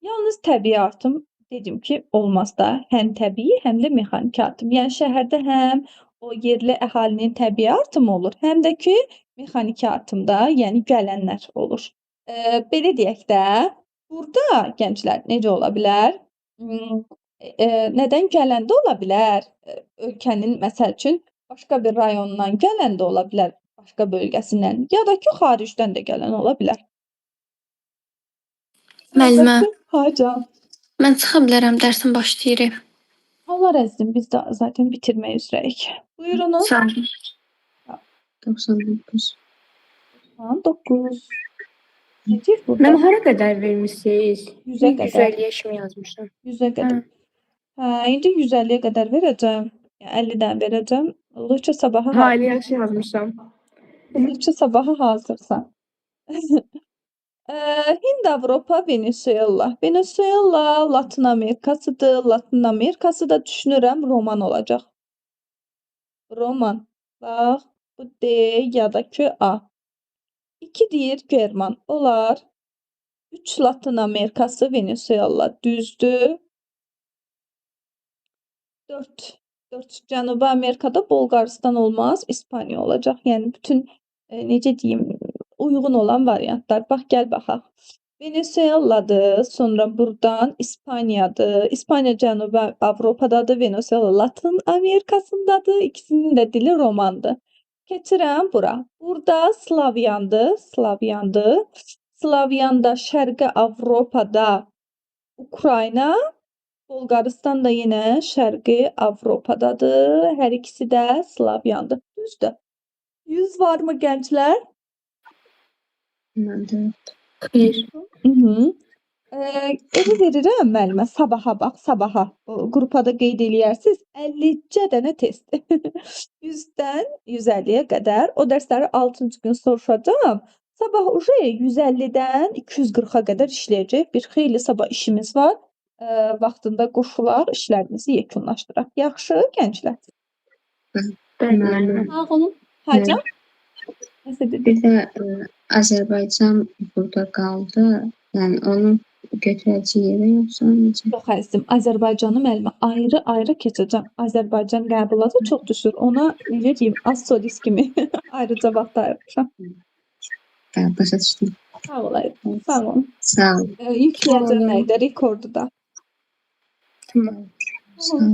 [SPEAKER 1] Yalnız təbii artım dedim ki, olmaz da. Həm təbii, həm də mexaniki artım. Yəni şəhərdə həm o yerli əhalinin təbii artımı olur, həm də ki, mexaniki artımda, yəni gələnlər olur. Belə deyək də, burada gənclər necə ola bilər? Nədən gələn də ola bilər? Ölkənin məsəl üçün başqa bir rayonundan gələn də ola bilər, başqa bölgəsindən, ya da ki, xaricdən də gələn ola bilər.
[SPEAKER 2] Müəllimə,
[SPEAKER 1] Hacam.
[SPEAKER 2] mən çıxa bilərəm, dərsin başlayır.
[SPEAKER 1] Allah əzizim, biz də zaten bitirmək üzrəyik. Buyurunuz.
[SPEAKER 2] Sağ olun.
[SPEAKER 5] 99.
[SPEAKER 1] 9. Necə burada?
[SPEAKER 3] Mən hara qədər vermisiniz?
[SPEAKER 1] 100-ə qədər.
[SPEAKER 3] 150-yə kimi yazmışam.
[SPEAKER 1] 100-ə qədər. İndi 150-yə qədər verəcəm. 50-dən verəcəm. Lütfə sabaha
[SPEAKER 3] Hali yaxşı yazmışam.
[SPEAKER 1] Lütfə sabaha hazırsan. Hind, Avropa, Venesuela. Venesuela Latın Amerikasıdır. Latın Amerikası da düşünürəm roman olacaq. Roman. Bax, bu D ya da ki A. 2 deyir German. Olar. 3 Latın Amerikası, Venesuela. Düzdür. 4 Cənubi Amerikada Bolqarıstan olmaz, İspaniya olacaq. Yəni bütün necə deyim, uyğun olan variantlar. Bax, gəl baxaq. Venesueladır, sonra buradan İspaniyadır. İspaniya Cənubi Avropadadır, Venesuela Latın Amerikasındadır. İkisinin də dili romandır. Keçirəm bura. Burada Slavyandır. Slavyanda Şərqi Avropada Ukrayna, Bolqarıstan da yenə Şərqi Avropadadır. Hər ikisi də Slavyandır. Düzdür. 100 varmı gənclər?
[SPEAKER 5] Məndə yoxdur.
[SPEAKER 3] Xeyr.
[SPEAKER 1] Evi verirəm müəllimə, sabaha bax, sabaha. Qrupa da qeyd eləyərsiz. 50 dənə test. 100-dən 150-yə qədər. O dərsləri 6-cı gün soruşacağam. Sabah 150-dən 240-a qədər işləyəcək bir xeyli sabah işimiz var. Vaxtında qoşular, işlərimizi yekunlaşdıraq. Yaxşı, gənclər.
[SPEAKER 5] Müəllim,
[SPEAKER 1] Sağ olun. Hacam? Nəsə dedi?
[SPEAKER 5] bir də Azərbaycan burada qaldı. Yəni onu götürəcək yerə yoxsa necə?
[SPEAKER 1] Yox əzizim, Azərbaycanı müəllimə ayrı-ayrı keçəcəm. Azərbaycan qəbuladı çox düşür. Ona necə deyim, az solist kimi ayrıca vaxt ayırmışam.
[SPEAKER 5] Başa düşdüm.
[SPEAKER 1] Sağ olayım. Sağ olun.
[SPEAKER 5] Sağ ol.
[SPEAKER 1] Yükləyəcəm nəyə də rekordu da.
[SPEAKER 3] Tamam.
[SPEAKER 5] Sağ ol.